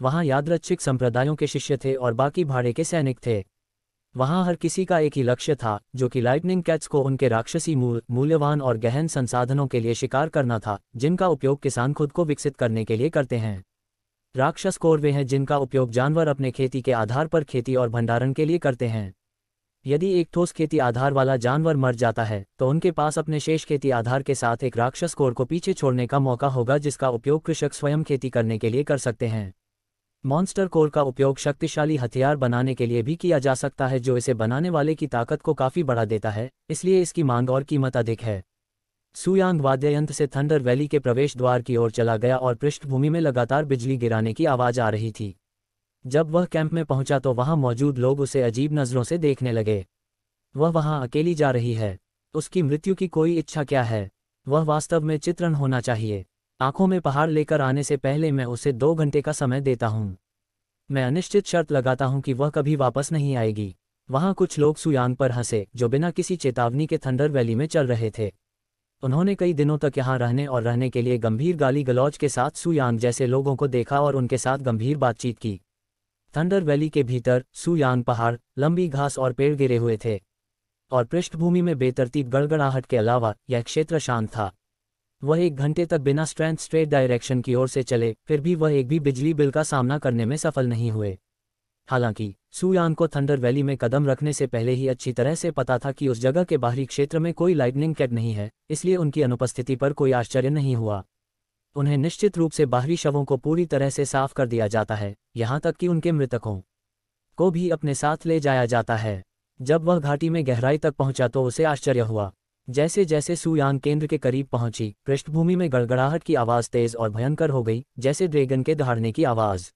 वहां यादृच्छिक संप्रदायों के शिष्य थे और बाकी भाड़े के सैनिक थे। वहां हर किसी का एक ही लक्ष्य था, जो कि लाइटनिंग कैट्स को उनके राक्षसी मूल्यवान और गहन संसाधनों के लिए शिकार करना था, जिनका उपयोग किसान खुद को विकसित करने के लिए करते हैं। राक्षस कोर वे हैं जिनका उपयोग जानवर अपने खेती के आधार पर खेती और भंडारण के लिए करते हैं। यदि एक ठोस खेती आधार वाला जानवर मर जाता है, तो उनके पास अपने शेष खेती आधार के साथ एक राक्षस कोर को पीछे छोड़ने का मौका होगा, जिसका उपयोग कृषक स्वयं खेती करने के लिए कर सकते हैं। मॉन्स्टर कोर का उपयोग शक्तिशाली हथियार बनाने के लिए भी किया जा सकता है, जो इसे बनाने वाले की ताकत को काफ़ी बढ़ा देता है, इसलिए इसकी मांग और कीमत अधिक है। सुयांग वाद्ययंत्र से थंडर वैली के प्रवेश द्वार की ओर चला गया और पृष्ठभूमि में लगातार बिजली गिराने की आवाज़ आ रही थी। जब वह कैंप में पहुंचा तो वहां मौजूद लोग उसे अजीब नज़रों से देखने लगे। वह वहां अकेली जा रही है। उसकी मृत्यु की कोई इच्छा क्या है? वह वास्तव में चित्रण होना चाहिए। आंखों में पहाड़ लेकर आने से पहले मैं उसे 2 घंटे का समय देता हूँ। मैं अनिश्चित शर्त लगाता हूँ कि वह कभी वापस नहीं आएगी। वहां कुछ लोग सुयांग पर हंसे जो बिना किसी चेतावनी के थंडर वैली में चल रहे थे। उन्होंने कई दिनों तक यहाँ रहने और रहने के लिए गंभीर गाली गलौज के साथ सुयांग जैसे लोगों को देखा और उनके साथ गंभीर बातचीत की। थंडर वैली के भीतर सुयांग पहाड़, लंबी घास और पेड़ गिरे हुए थे और पृष्ठभूमि में बेतरतीब गड़गड़ाहट के अलावा यह क्षेत्र शांत था। वह 1 घंटे तक बिना स्ट्रेट डायरेक्शन की ओर से चले, फिर भी वह एक भी बिजली बिल का सामना करने में सफल नहीं हुए। हालांकि सुयांग को थंडर वैली में कदम रखने से पहले ही अच्छी तरह से पता था कि उस जगह के बाहरी क्षेत्र में कोई लाइटनिंग कैट नहीं है, इसलिए उनकी अनुपस्थिति पर कोई आश्चर्य नहीं हुआ। उन्हें निश्चित रूप से बाहरी शवों को पूरी तरह से साफ कर दिया जाता है, यहाँ तक कि उनके मृतकों को भी अपने साथ ले जाया जाता है। जब वह घाटी में गहराई तक पहुंचा तो उसे आश्चर्य हुआ। जैसे जैसे सुयांग केंद्र के करीब पहुंची, पृष्ठभूमि में गड़गड़ाहट की आवाज़ तेज और भयंकर हो गई, जैसे ड्रैगन के दहाड़ने की आवाज़।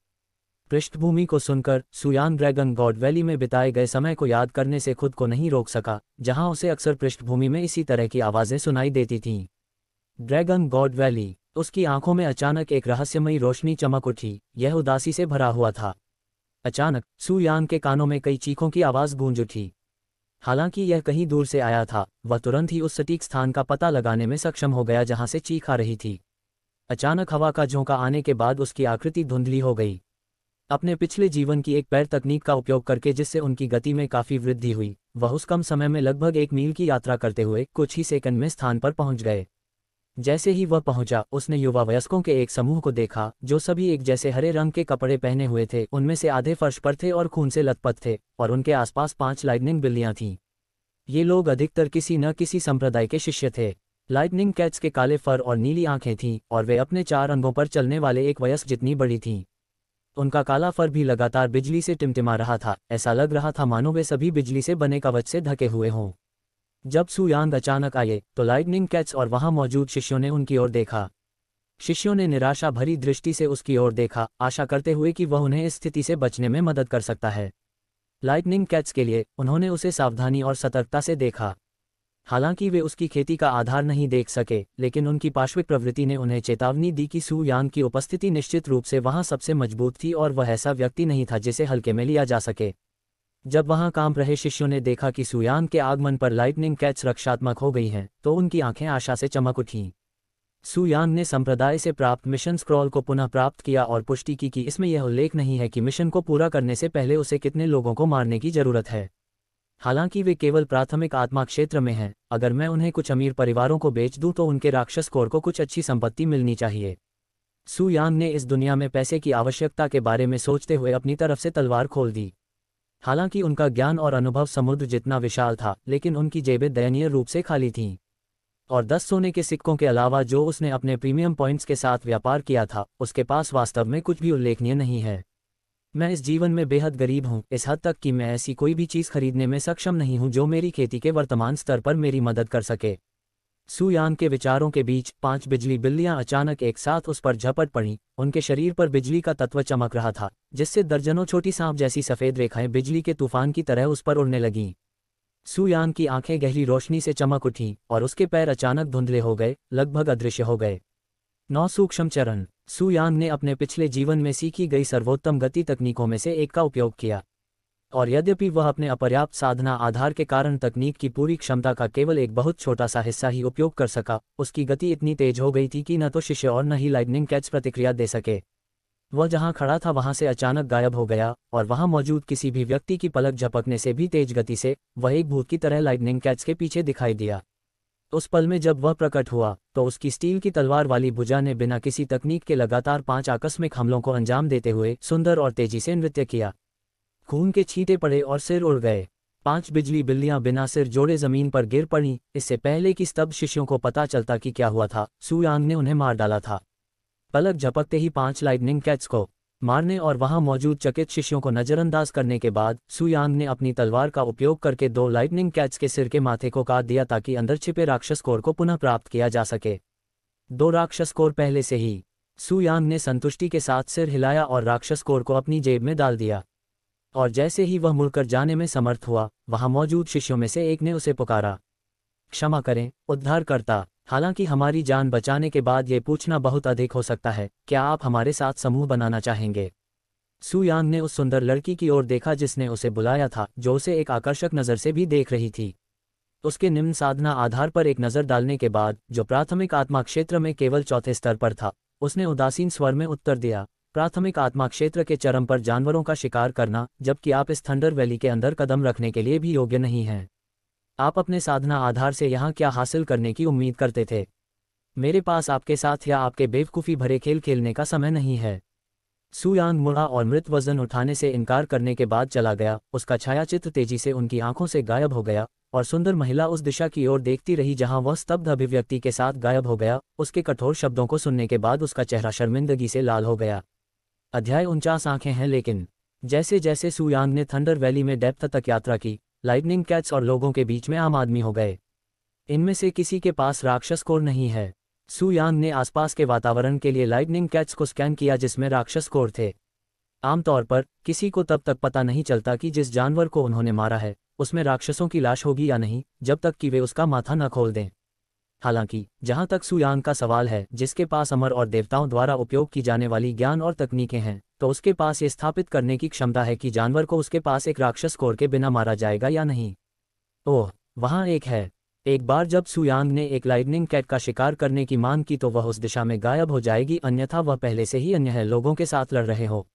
पृष्ठभूमि को सुनकर सुयांग ड्रैगन गॉड वैली में बिताए गए समय को याद करने से खुद को नहीं रोक सका, जहां उसे अक्सर पृष्ठभूमि में इसी तरह की आवाज़ें सुनाई देती थीं। Dragon God valley. उसकी आंखों में अचानक एक रहस्यमयी रोशनी चमक उठी। यह उदासी से भरा हुआ था। अचानक सुयांग के कानों में कई चीखों की आवाज़ गूंज उठी। हालांकि यह कहीं दूर से आया था, वह तुरंत ही उस सटीक स्थान का पता लगाने में सक्षम हो गया जहां से चीख आ रही थी। अचानक हवा का झोंका आने के बाद उसकी आकृति धुंधली हो गई। अपने पिछले जीवन की एक पैर तकनीक का उपयोग करके जिससे उनकी गति में काफ़ी वृद्धि हुई, वह उस कम समय में लगभग 1 मील की यात्रा करते हुए कुछ ही सेकंड में स्थान पर पहुंच गए। जैसे ही वह पहुंचा, उसने युवा वयस्कों के एक समूह को देखा जो सभी एक जैसे हरे रंग के कपड़े पहने हुए थे। उनमें से आधे फर्श पर थे और खून से लथपथ थे, और उनके आसपास 5 लाइटनिंग बिल्लियां थीं। ये लोग अधिकतर किसी न किसी संप्रदाय के शिष्य थे। लाइटनिंग कैट्स के काले फर और नीली आंखें थीं, और वे अपने 4 अंगों पर चलने वाले एक वयस्क जितनी बड़ी थीं। उनका काला फर भी लगातार बिजली से टिमटिमा रहा था। ऐसा लग रहा था मानो वे सभी बिजली से बने कवच से ढके हुए हों। जब सुयांग अचानक आए तो लाइटनिंग कैट्स और वहां मौजूद शिष्यों ने उनकी ओर देखा। शिष्यों ने निराशा भरी दृष्टि से उसकी ओर देखा, आशा करते हुए कि वह उन्हें इस स्थिति से बचने में मदद कर सकता है। लाइटनिंग कैट्स के लिए उन्होंने उसे सावधानी और सतर्कता से देखा। हालांकि वे उसकी खेती का आधार नहीं देख सके, लेकिन उनकी पार्श्विक प्रवृत्ति ने उन्हें चेतावनी दी कि सुयांग की उपस्थिति निश्चित रूप से वहां सबसे मजबूत थी और वह ऐसा व्यक्ति नहीं था जिसे हल्के में लिया जा सके। जब वहां काम रहे शिष्यों ने देखा कि सुयांग के आगमन पर लाइटनिंग कैट्स रक्षात्मक हो गई हैं, तो उनकी आंखें आशा से चमक उठीं। सुयांग ने संप्रदाय से प्राप्त मिशन स्क्रॉल को पुनः प्राप्त किया और पुष्टि की कि इसमें यह उल्लेख नहीं है कि मिशन को पूरा करने से पहले उसे कितने लोगों को मारने की जरूरत है। हालांकि वे केवल प्राथमिक आत्मा क्षेत्र में हैं, अगर मैं उन्हें कुछ अमीर परिवारों को बेच दूं तो उनके राक्षस कोर को कुछ अच्छी संपत्ति मिलनी चाहिए। सुयांग ने इस दुनिया में पैसे की आवश्यकता के बारे में सोचते हुए अपनी तरफ से तलवार खोल दी। हालांकि उनका ज्ञान और अनुभव समुद्र जितना विशाल था, लेकिन उनकी जेबें दयनीय रूप से खाली थीं। और 10 सोने के सिक्कों के अलावा जो उसने अपने प्रीमियम पॉइंट्स के साथ व्यापार किया था, उसके पास वास्तव में कुछ भी उल्लेखनीय नहीं है। मैं इस जीवन में बेहद गरीब हूँ, इस हद तक कि मैं ऐसी कोई भी चीज़ खरीदने में सक्षम नहीं हूँ जो मेरी खेती के वर्तमान स्तर पर मेरी मदद कर सके। सुयांग के विचारों के बीच 5 बिजली बिल्लियां अचानक एक साथ उस पर झपट पड़ीं। उनके शरीर पर बिजली का तत्व चमक रहा था, जिससे दर्जनों छोटी सांप जैसी सफ़ेद रेखाएं बिजली के तूफान की तरह उस पर उड़ने लगीं। सुयांग की आंखें गहरी रोशनी से चमक उठीं और उसके पैर अचानक धुंधले हो गए, लगभग अदृश्य हो गए। 9 सूक्ष्म चरण। सुयांग ने अपने पिछले जीवन में सीखी गई सर्वोत्तम गति तकनीकों में से एक का उपयोग किया, और यद्यपि वह अपने अपर्याप्त साधना आधार के कारण तकनीक की पूरी क्षमता का केवल एक बहुत छोटा सा हिस्सा ही उपयोग कर सका, उसकी गति इतनी तेज हो गई थी कि न तो शिष्य और न ही लाइटनिंग कैट्स प्रतिक्रिया दे सके। वह जहां खड़ा था वहां से अचानक गायब हो गया, और वहां मौजूद किसी भी व्यक्ति की पलक झपकने से भी तेज गति से वह एक भूत की तरह लाइटनिंग कैट्स के पीछे दिखाई दिया। उस पल में जब वह प्रकट हुआ तो उसकी स्टील की तलवार वाली भुजा ने बिना किसी तकनीक के लगातार 5 आकस्मिक हमलों को अंजाम देते हुए सुंदर और तेजी से नृत्य किया। खून के छींटे पड़े और सिर उड़ गए। 5 बिजली बिल्लियां बिना सिर जोड़े जमीन पर गिर पड़ीं। इससे पहले कि स्तब्ध शिष्यों को पता चलता कि क्या हुआ था, सुयांग ने उन्हें मार डाला था। पलक झपकते ही 5 लाइटनिंग कैट्स को मारने और वहां मौजूद चकित शिष्यों को नजरअंदाज करने के बाद सु यांग ने अपनी तलवार का उपयोग करके 2 लाइटनिंग कैट्स के सिर के माथे को काट दिया ताकि अंदर छिपे राक्षस कोर को पुनः प्राप्त किया जा सके। 2 राक्षस कोर पहले से ही। सु यांग ने संतुष्टि के साथ सिर हिलाया और राक्षस कोर को अपनी जेब में डाल दिया। और जैसे ही वह मुड़कर जाने में समर्थ हुआ, वहां मौजूद शिष्यों में से एक ने उसे पुकारा, क्षमा करें उद्धारकर्ता, हालांकि हमारी जान बचाने के बाद ये पूछना बहुत अधिक हो सकता है, क्या आप हमारे साथ समूह बनाना चाहेंगे? सु यांग ने उस सुंदर लड़की की ओर देखा जिसने उसे बुलाया था, जो उसे एक आकर्षक नज़र से भी देख रही थी। उसके निम्न साधना आधार पर एक नज़र डालने के बाद, जो प्राथमिक आत्मा क्षेत्र में केवल चौथे स्तर पर था, उसने उदासीन स्वर में उत्तर दिया, प्राथमिक आत्मा क्षेत्र के चरम पर जानवरों का शिकार करना, जबकि आप इस थंडर वैली के अंदर कदम रखने के लिए भी योग्य नहीं हैं। आप अपने साधना आधार से यहाँ क्या हासिल करने की उम्मीद करते थे? मेरे पास आपके साथ या आपके बेवकूफ़ी भरे खेल खेलने का समय नहीं है। सु यांग मुड़ा और मृत वजन उठाने से इनकार करने के बाद चला गया। उसका छायाचित्र तेजी से उनकी आंखों से गायब हो गया और सुंदर महिला उस दिशा की ओर देखती रही जहां वह स्तब्ध अभिव्यक्ति के साथ गायब हो गया। उसके कठोर शब्दों को सुनने के बाद उसका चेहरा शर्मिंदगी से लाल हो गया। अध्याय 49 आंखें हैं लेकिन। जैसे जैसे सु यांग ने थंडर वैली में डेप्थ तक यात्रा की, लाइटनिंग कैट्स और लोगों के बीच में आम आदमी हो गए। इनमें से किसी के पास राक्षस कोर नहीं है। सु यांग ने आसपास के वातावरण के लिए लाइटनिंग कैट्स को स्कैन किया जिसमें राक्षस कोर थे। आमतौर पर किसी को तब तक पता नहीं चलता कि जिस जानवर को उन्होंने मारा है उसमें राक्षसों की लाश होगी या नहीं, जब तक कि वे उसका माथा न खोल दें। हालांकि जहां तक सु यांग का सवाल है, जिसके पास अमर और देवताओं द्वारा उपयोग की जाने वाली ज्ञान और तकनीकें हैं, तो उसके पास ये स्थापित करने की क्षमता है कि जानवर को उसके पास एक राक्षस कोर के बिना मारा जाएगा या नहीं। ओह, वहां एक है। एक बार जब सु यांग ने एक लाइटनिंग कैट का शिकार करने की मांग की तो वह उस दिशा में गायब हो जाएगी, अन्यथा वह पहले से ही अन्य है लोगों के साथ लड़ रहे हो।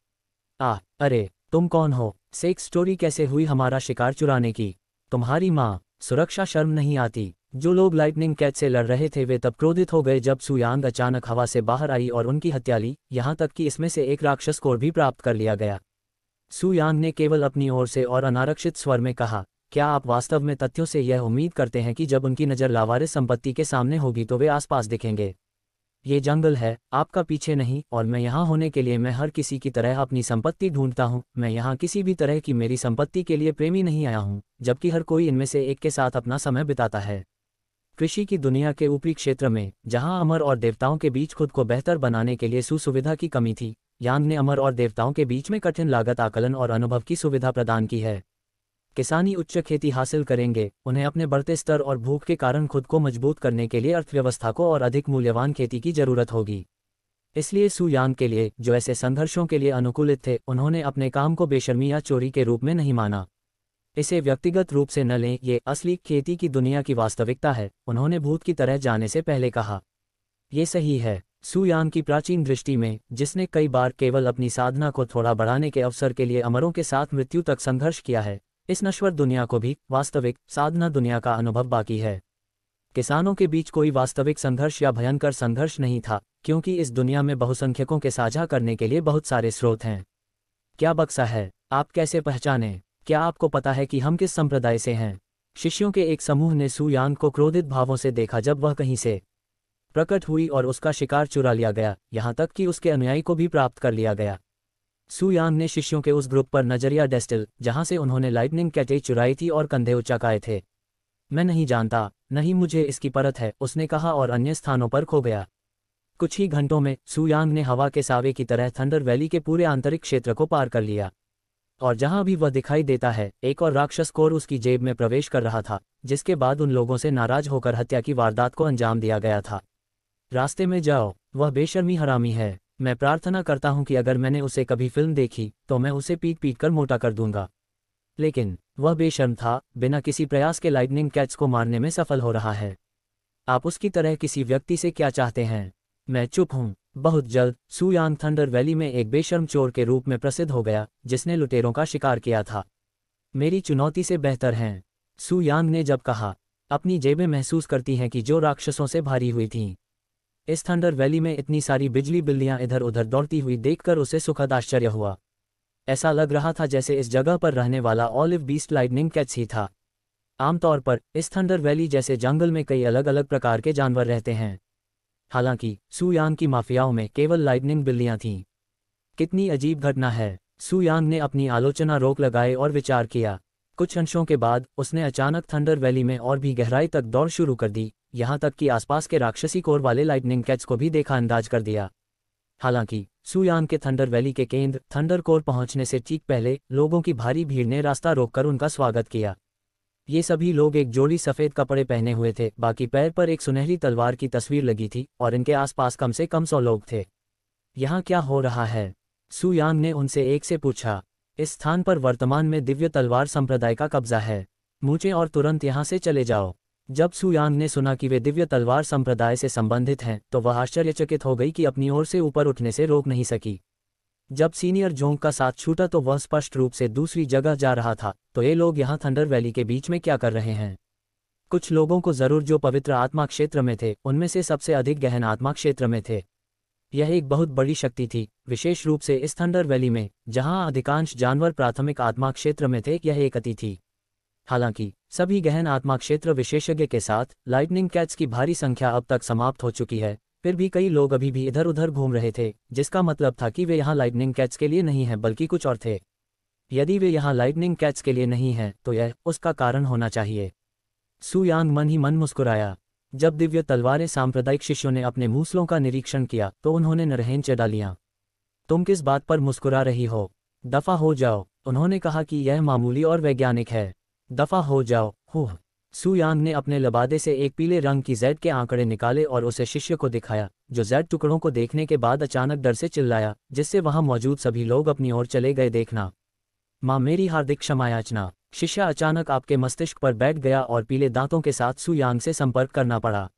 अरे तुम कौन हो? सेक्स स्टोरी कैसे हुई हमारा शिकार चुराने की? तुम्हारी माँ, सुरक्षा शर्म नहीं आती? जो लोग लाइटनिंग कैट से लड़ रहे थे वे तब क्रोधित हो गए जब सु यांग अचानक हवा से बाहर आई और उनकी हत्या ली, यहाँ तक कि इसमें से एक राक्षस कोर भी प्राप्त कर लिया गया। सु यांग ने केवल अपनी ओर से और अनारक्षित स्वर में कहा, क्या आप वास्तव में तथ्यों से यह उम्मीद करते हैं कि जब उनकी नज़र लावारिस संपत्ति के सामने होगी तो वे आसपास दिखेंगे? ये जंगल है, आपका पीछे नहीं, और मैं यहाँ होने के लिए मैं हर किसी की तरह अपनी संपत्ति ढूंढता हूँ। मैं यहाँ किसी भी तरह की मेरी संपत्ति के लिए प्रेमी नहीं आया हूँ, जबकि हर कोई इनमें से एक के साथ अपना समय बिताता है। कृषि की दुनिया के ऊपरी क्षेत्र में, जहाँ अमर और देवताओं के बीच खुद को बेहतर बनाने के लिए सुसुविधा की कमी थी, यांग ने अमर और देवताओं के बीच में कठिन लागत आकलन और अनुभव की सुविधा प्रदान की है। किसानी उच्च खेती हासिल करेंगे, उन्हें अपने बढ़ते स्तर और भूख के कारण खुद को मजबूत करने के लिए अर्थव्यवस्था को और अधिक मूल्यवान खेती की जरूरत होगी। इसलिए सु यांग के लिए, जो ऐसे संघर्षों के लिए अनुकूलित थे, उन्होंने अपने काम को बेशर्मी या चोरी के रूप में नहीं माना। इसे व्यक्तिगत रूप से न लें, ये असली खेती की दुनिया की वास्तविकता है, उन्होंने भूत की तरह जाने से पहले कहा। ये सही है। सु यांग की प्राचीन दृष्टि में, जिसने कई बार केवल अपनी साधना को थोड़ा बढ़ाने के अवसर के लिए अमरों के साथ मृत्यु तक संघर्ष किया है, इस नश्वर दुनिया को भी वास्तविक साधना दुनिया का अनुभव बाकी है। किसानों के बीच कोई वास्तविक संघर्ष या भयंकर संघर्ष नहीं था, क्योंकि इस दुनिया में बहुसंख्यकों के साझा करने के लिए बहुत सारे स्रोत हैं। क्या बक्सा है? आप कैसे पहचानें? क्या आपको पता है कि हम किस संप्रदाय से हैं? शिष्यों के एक समूह ने सु यांग को क्रोधित भावों से देखा जब वह कहीं से प्रकट हुई और उसका शिकार चुरा लिया गया, यहाँ तक कि उसके अनुयायी को भी प्राप्त कर लिया गया। सु यांग ने शिष्यों के उस ग्रुप पर नजरिया डेस्टिल, जहां से उन्होंने लाइटनिंग कैटें चुराई थी और कंधे उचकाए थे। मैं नहीं जानता, नहीं मुझे इसकी परत है, उसने कहा और अन्य स्थानों पर खो गया। कुछ ही घंटों में सु यांग ने हवा के सावे की तरह थंडर वैली के पूरे आंतरिक क्षेत्र को पार कर लिया। और जहां भी वह दिखाई देता है, एक और राक्षस कोर उसकी जेब में प्रवेश कर रहा था, जिसके बाद उन लोगों से नाराज होकर हत्या की वारदात को अंजाम दिया गया था। रास्ते में जाओ, वह बेशर्मी हरामी है। मैं प्रार्थना करता हूं कि अगर मैंने उसे कभी फिल्म देखी तो मैं उसे पीट पीट कर मोटा कर दूंगा। लेकिन वह बेशर्म था, बिना किसी प्रयास के लाइटनिंग कैट्स को मारने में सफल हो रहा है। आप उसकी तरह किसी व्यक्ति से क्या चाहते हैं? मैं चुप हूं। बहुत जल्द सु यांग थंडर वैली में एक बेशर्म चोर के रूप में प्रसिद्ध हो गया, जिसने लुटेरों का शिकार किया था। मेरी चुनौती से बेहतर हैं, सु यांग ने जब कहा। अपनी जेबें महसूस करती हैं कि जो राक्षसों से भारी हुई थीं। इस थंडर वैली में इतनी सारी बिजली बिल्लियां इधर उधर दौड़ती हुई देखकर उसे सुखद आश्चर्य हुआ। ऐसा लग रहा था जैसे इस जगह पर रहने वाला ऑलिव बीस्ट लाइटनिंग कैट्स ही था। आमतौर पर इस थंडर वैली जैसे जंगल में कई अलग अलग प्रकार के जानवर रहते हैं। हालांकि सु यांग की माफियाओं में केवल लाइटनिंग बिल्लियां थीं। कितनी अजीब घटना है। सू यांग ने अपनी आलोचना रोक लगाए और विचार किया। कुछ अंशों के बाद उसने अचानक थंडर वैली में और भी गहराई तक दौड़ शुरू कर दी, यहाँ तक कि आसपास के राक्षसी कोर वाले लाइटनिंग कैट्स को भी देखा अंदाज कर दिया। हालांकि सू यांग के थंडर वैली के केंद्र थंडर कोर पहुंचने से ठीक पहले लोगों की भारी भीड़ ने रास्ता रोककर उनका स्वागत किया। ये सभी लोग एक जोड़ी सफ़ेद कपड़े पहने हुए थे, बाकी पैर पर एक सुनहरी तलवार की तस्वीर लगी थी और इनके आसपास कम से कम 100 लोग थे। यहाँ क्या हो रहा है? सू यांग ने उनसे एक से पूछा। इस स्थान पर वर्तमान में दिव्य तलवार संप्रदाय का कब्जा है। मुझे और तुरंत यहाँ से चले जाओ। जब सू यांग ने सुना कि वे दिव्य तलवार संप्रदाय से संबंधित हैं तो वह आश्चर्यचकित हो गई कि अपनी ओर से ऊपर उठने से रोक नहीं सकी। जब सीनियर जोंग का साथ छूटा तो वह स्पष्ट रूप से दूसरी जगह जा रहा था। तो ये लोग यहाँ थंडर वैली के बीच में क्या कर रहे हैं? कुछ लोगों को जरूर जो पवित्र आत्मा क्षेत्र में थे, उनमें से सबसे अधिक गहन आत्मा क्षेत्र में थे। यह एक बहुत बड़ी शक्ति थी, विशेष रूप से इस थंडर वैली में जहां अधिकांश जानवर प्राथमिक आत्मा क्षेत्र में थे। यह एक अति थी। हालांकि सभी गहन आत्मा क्षेत्र विशेषज्ञ के साथ लाइटनिंग कैट्स की भारी संख्या अब तक समाप्त हो चुकी है, फिर भी कई लोग अभी भी इधर उधर घूम रहे थे, जिसका मतलब था कि वे यहाँ लाइटनिंग कैट्स के लिए नहीं हैं बल्कि कुछ और थे। यदि वे यहाँ लाइटनिंग कैट्स के लिए नहीं हैं तो यह उसका कारण होना चाहिए। सू यांग मन ही मन मुस्कुराया। जब दिव्य तलवारें सांप्रदायिक शिष्यों ने अपने मूसलों का निरीक्षण किया तो उन्होंने नरहैन चढ़ा लिया। तुम किस बात पर मुस्कुरा रही हो? दफा हो जाओ। उन्होंने कहा कि यह मामूली और वैज्ञानिक है। दफा हो जाओ। हुह। सू यांग ने अपने लबादे से एक पीले रंग की जेड के आंकड़े निकाले और उसे शिष्य को दिखाया, जो जेड टुकड़ों को देखने के बाद अचानक डर से चिल्लाया, जिससे वहां मौजूद सभी लोग अपनी ओर चले गए। देखना माँ, मेरी हार्दिक क्षमायाचना। शिष्य अचानक आपके मस्तिष्क पर बैठ गया और पीले दांतों के साथ सू यांग से संपर्क करना पड़ा।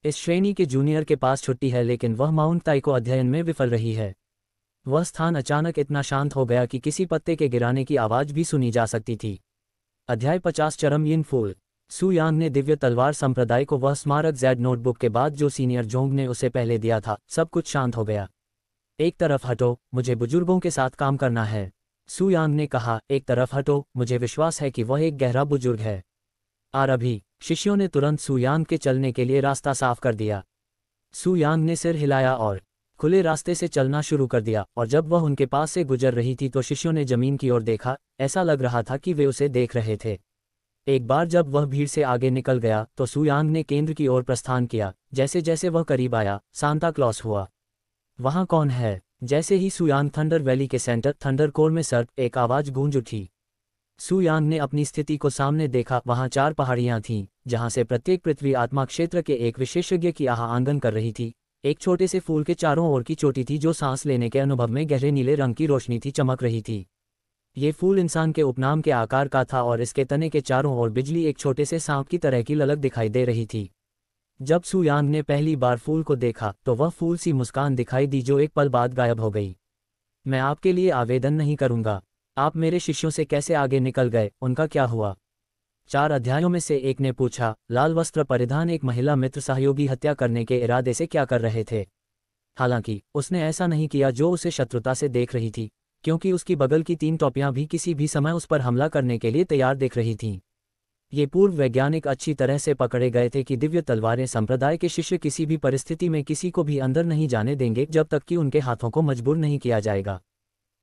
इस श्रेणी के जूनियर के पास छुट्टी है, लेकिन वह माउंट ताई को अध्ययन में विफल रही है। वह स्थान अचानक इतना शांत हो गया कि किसी पत्ते के गिराने की आवाज भी सुनी जा सकती थी। अध्याय 50 चरम यिन फूल। सू यांग ने दिव्य तलवार संप्रदाय को वह स्मारक जेड नोटबुक के बाद जो सीनियर जोंग ने उसे पहले दिया था। सब कुछ शांत हो गया। एक तरफ हटो, मुझे बुजुर्गों के साथ काम करना है। सू यांग ने कहा, एक तरफ हटो, मुझे विश्वास है कि वह एक गहरा बुजुर्ग है। और अभी शिष्यों ने तुरंत सू यांग के चलने के लिए रास्ता साफ कर दिया। सू यांग ने सिर हिलाया और खुले रास्ते से चलना शुरू कर दिया, और जब वह उनके पास से गुजर रही थी तो शिष्यों ने जमीन की ओर देखा। ऐसा लग रहा था कि वे उसे देख रहे थे। एक बार जब वह भीड़ से आगे निकल गया तो सू यांग ने केंद्र की ओर प्रस्थान किया। जैसे जैसे वह करीब आया, सांता क्लॉस हुआ। वहाँ कौन है? जैसे ही सू यांग थंडर वैली के सेंटर थंडर कोर में सर्प, एक आवाज गूंज उठी। सू यांग ने अपनी स्थिति को सामने देखा। वहाँ 4 पहाड़ियाँ थीं, जहाँ से प्रत्येक पृथ्वी आत्मा क्षेत्र के एक विशेषज्ञ की आह आंगन कर रही थी। एक छोटे से फूल के चारों ओर की चोटी थी जो सांस लेने के अनुभव में गहरे नीले रंग की रोशनी थी चमक रही थी। ये फूल इंसान के उपनाम के आकार का था और इसके तने के चारों ओर बिजली एक छोटे से सांप की तरह की ललक दिखाई दे रही थी। जब सू यांग ने पहली बार फूल को देखा तो वह फूल सी मुस्कान दिखाई दी जो एक पल बाद गायब हो गई। मैं आपके लिए आवेदन नहीं करूंगा। आप मेरे शिष्यों से कैसे आगे निकल गए? उनका क्या हुआ? 4 अध्यायों में से एक ने पूछा। लाल वस्त्र परिधान एक महिला मित्र सहयोगी हत्या करने के इरादे से क्या कर रहे थे? हालांकि उसने ऐसा नहीं किया जो उसे शत्रुता से देख रही थी, क्योंकि उसकी बगल की 3 टोपियां भी किसी भी समय उस पर हमला करने के लिए तैयार देख रही थीं। ये पूर्व वैज्ञानिक अच्छी तरह से पकड़े गए थे कि दिव्य तलवारें संप्रदाय के शिष्य किसी भी परिस्थिति में किसी को भी अंदर नहीं जाने देंगे जब तक कि उनके हाथों को मजबूर नहीं किया जाएगा।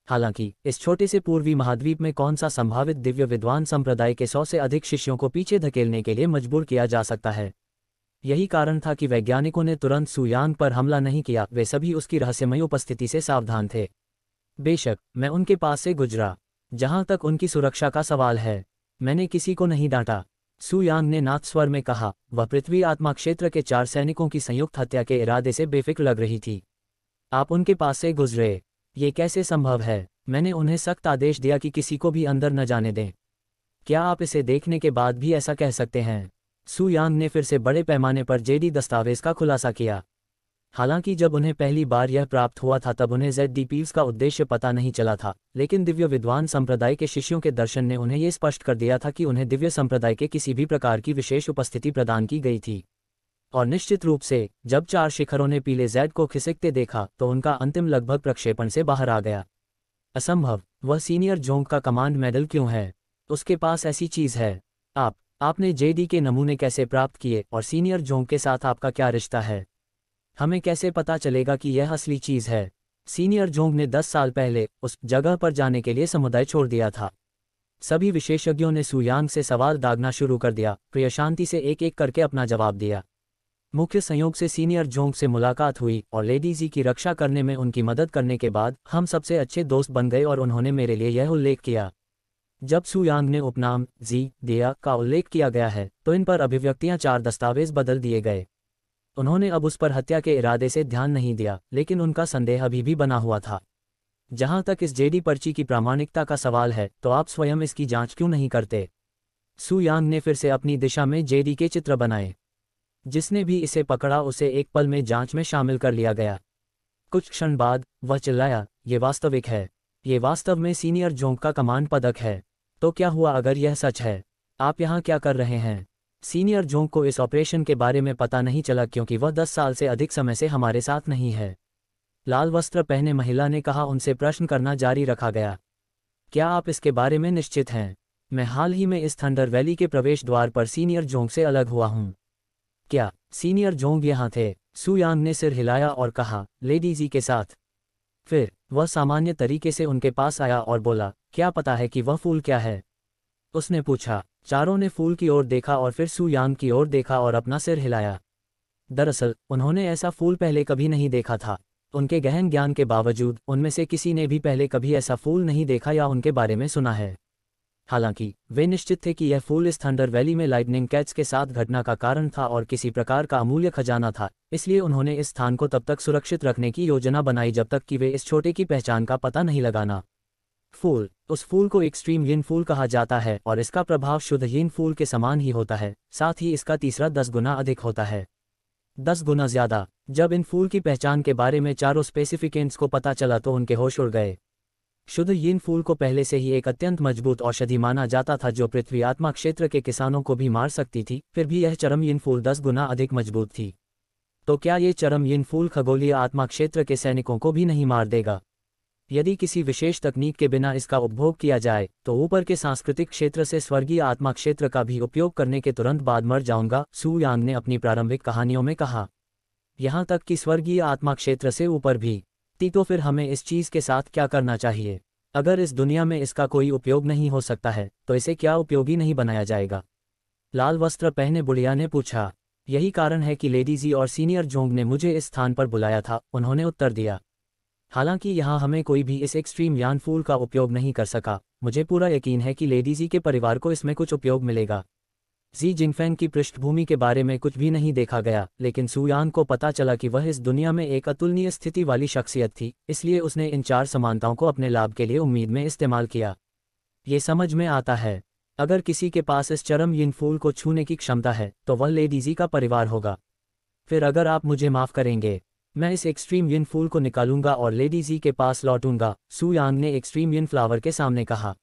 हालांकि इस छोटे से पूर्वी महाद्वीप में कौन सा संभावित दिव्य विद्वान संप्रदाय के 100 से अधिक शिष्यों को पीछे धकेलने के लिए मजबूर किया जा सकता है? यही कारण था कि वैज्ञानिकों ने तुरंत सू यांग पर हमला नहीं किया। वे सभी उसकी रहस्यमयी उपस्थिति से सावधान थे। बेशक मैं उनके पास से गुजरा। जहां तक उनकी सुरक्षा का सवाल है, मैंने किसी को नहीं डांटा। सू यांग ने नाथ स्वर में कहा। वह पृथ्वी आत्मा क्षेत्र के 4 सैनिकों की संयुक्त हत्या के इरादे से बेफिक्र लग रही थी। आप उनके पास से गुजरे? ये कैसे संभव है? मैंने उन्हें सख्त आदेश दिया कि किसी को भी अंदर न जाने दें। क्या आप इसे देखने के बाद भी ऐसा कह सकते हैं? सू यांग ने फिर से बड़े पैमाने पर जेडी दस्तावेज का खुलासा किया। हालांकि जब उन्हें पहली बार यह प्राप्त हुआ था तब उन्हें ZDPs का उद्देश्य पता नहीं चला था, लेकिन दिव्य विद्वान संप्रदाय के शिष्यों के दर्शन ने उन्हें यह स्पष्ट कर दिया था कि उन्हें दिव्य संप्रदाय के किसी भी प्रकार की विशेष उपस्थिति प्रदान की गई थी। और निश्चित रूप से जब 4 शिखरों ने पीले जेड को खिसकते देखा तो उनका अंतिम लगभग प्रक्षेपण से बाहर आ गया। असंभव। वह सीनियर जोंग का कमांड मेडल क्यों है? उसके पास ऐसी चीज है। आपने जेडी के नमूने कैसे प्राप्त किए और सीनियर जोंग के साथ आपका क्या रिश्ता है? हमें कैसे पता चलेगा कि यह असली चीज है? सीनियर जोंग ने 10 साल पहले उस जगह पर जाने के लिए समुदाय छोड़ दिया था। सभी विशेषज्ञों ने सुयांग से सवाल दागना शुरू कर दिया। प्रिय शांति से एक एक करके अपना जवाब दिया। मुख्य संयोग से सीनियर जोंग से मुलाकात हुई और लेडी जी की रक्षा करने में उनकी मदद करने के बाद हम सबसे अच्छे दोस्त बन गए और उन्होंने मेरे लिए यह उल्लेख किया। जब सुयांग ने उपनाम जी दिया का उल्लेख किया गया है तो इन पर अभिव्यक्तियां 4 दस्तावेज बदल दिए गए। उन्होंने अब उस पर हत्या के इरादे से ध्यान नहीं दिया, लेकिन उनका संदेह अभी भी बना हुआ था। जहां तक इस जेडी पर्ची की प्रामाणिकता का सवाल है तो आप स्वयं इसकी जांच क्यों नहीं करते? सुयांग ने फिर से अपनी दिशा में जेडी के चित्र बनाए। जिसने भी इसे पकड़ा उसे एक पल में जांच में शामिल कर लिया गया। कुछ क्षण बाद वह चिल्लाया, ये वास्तविक है। ये वास्तव में सीनियर जोंग का कमांड पदक है। तो क्या हुआ अगर यह सच है? आप यहाँ क्या कर रहे हैं? सीनियर जोंग को इस ऑपरेशन के बारे में पता नहीं चला क्योंकि वह 10 साल से अधिक समय से हमारे साथ नहीं है। लाल वस्त्र पहने महिला ने कहा। उनसे प्रश्न करना जारी रखा गया। क्या आप इसके बारे में निश्चित हैं? मैं हाल ही में इस थंडर वैली के प्रवेश द्वार पर सीनियर जोंग से अलग हुआ हूँ। क्या सीनियर जोंग यहाँ थे? सुयांग ने सिर हिलाया और कहा, लेडी जी के साथ। फिर वह सामान्य तरीके से उनके पास आया और बोला, क्या पता है कि वह फूल क्या है? उसने पूछा। चारों ने फूल की ओर देखा और फिर सुयांग की ओर देखा और अपना सिर हिलाया। दरअसल उन्होंने ऐसा फूल पहले कभी नहीं देखा था। उनके गहन ज्ञान के बावजूद उनमें से किसी ने भी पहले कभी ऐसा फूल नहीं देखा या उनके बारे में सुना है। हालांकि वे निश्चित थे कि यह फूल इस थंडर वैली में लाइटनिंग कैट्स के साथ घटना का कारण था और किसी प्रकार का अमूल्य खजाना था, इसलिए उन्होंने इस स्थान को तब तक सुरक्षित रखने की योजना बनाई जब तक कि वे इस छोटे की पहचान का पता नहीं लगाना। फूल, उस फूल को एक्सट्रीम यिन फूल कहा जाता है और इसका प्रभाव शुद्ध यिन फूल के समान ही होता है, साथ ही इसका तीसरा 10 गुना अधिक होता है। 10 गुना ज्यादा। जब इन फूल की पहचान के बारे में चारों स्पेसिफिकेंट्स को पता चला तो उनके होश उड़ गए। शुद्ध यिन फूल को पहले से ही एक अत्यंत मजबूत औषधि माना जाता था जो पृथ्वी आत्मा क्षेत्र के किसानों को भी मार सकती थी, फिर भी यह चरम यिन फूल 10 गुना अधिक मजबूत थी। तो क्या ये चरम यिन फूल खगोलीय आत्मा क्षेत्र के सैनिकों को भी नहीं मार देगा? यदि किसी विशेष तकनीक के बिना इसका उपभोग किया जाए तो ऊपर के सांस्कृतिक क्षेत्र से स्वर्गीय आत्मा क्षेत्र का भी उपयोग करने के तुरंत बाद मर जाऊंगा, सुयांग ने अपनी प्रारंभिक कहानियों में कहा। यहाँ तक कि स्वर्गीय आत्मा क्षेत्र से ऊपर भी। तो फिर हमें इस चीज़ के साथ क्या करना चाहिए? अगर इस दुनिया में इसका कोई उपयोग नहीं हो सकता है तो इसे क्या उपयोगी नहीं बनाया जाएगा? लाल वस्त्र पहने बुढ़िया ने पूछा। यही कारण है कि लेडी जी और सीनियर जोंग ने मुझे इस स्थान पर बुलाया था, उन्होंने उत्तर दिया। हालांकि यहाँ हमें कोई भी इस एक्सट्रीम यान फूल का उपयोग नहीं कर सका। मुझे पूरा यकीन है कि लेडी जी के परिवार को इसमें कुछ उपयोग मिलेगा। जी जिंगफेंग की पृष्ठभूमि के बारे में कुछ भी नहीं देखा गया, लेकिन सुयांग को पता चला कि वह इस दुनिया में एक अतुलनीय स्थिति वाली शख्सियत थी, इसलिए उसने इन 4 समानताओं को अपने लाभ के लिए उम्मीद में इस्तेमाल किया। ये समझ में आता है। अगर किसी के पास इस चरम यिन फूल को छूने की क्षमता है तो वह लेडी जी का परिवार होगा। फिर अगर आप मुझे माफ़ करेंगे, मैं इस एक्सट्रीम यिन फूल को निकालूंगा और लेडी जी के पास लौटूंगा, सुयांग ने एक्सट्रीम यिन फ्लावर के सामने कहा।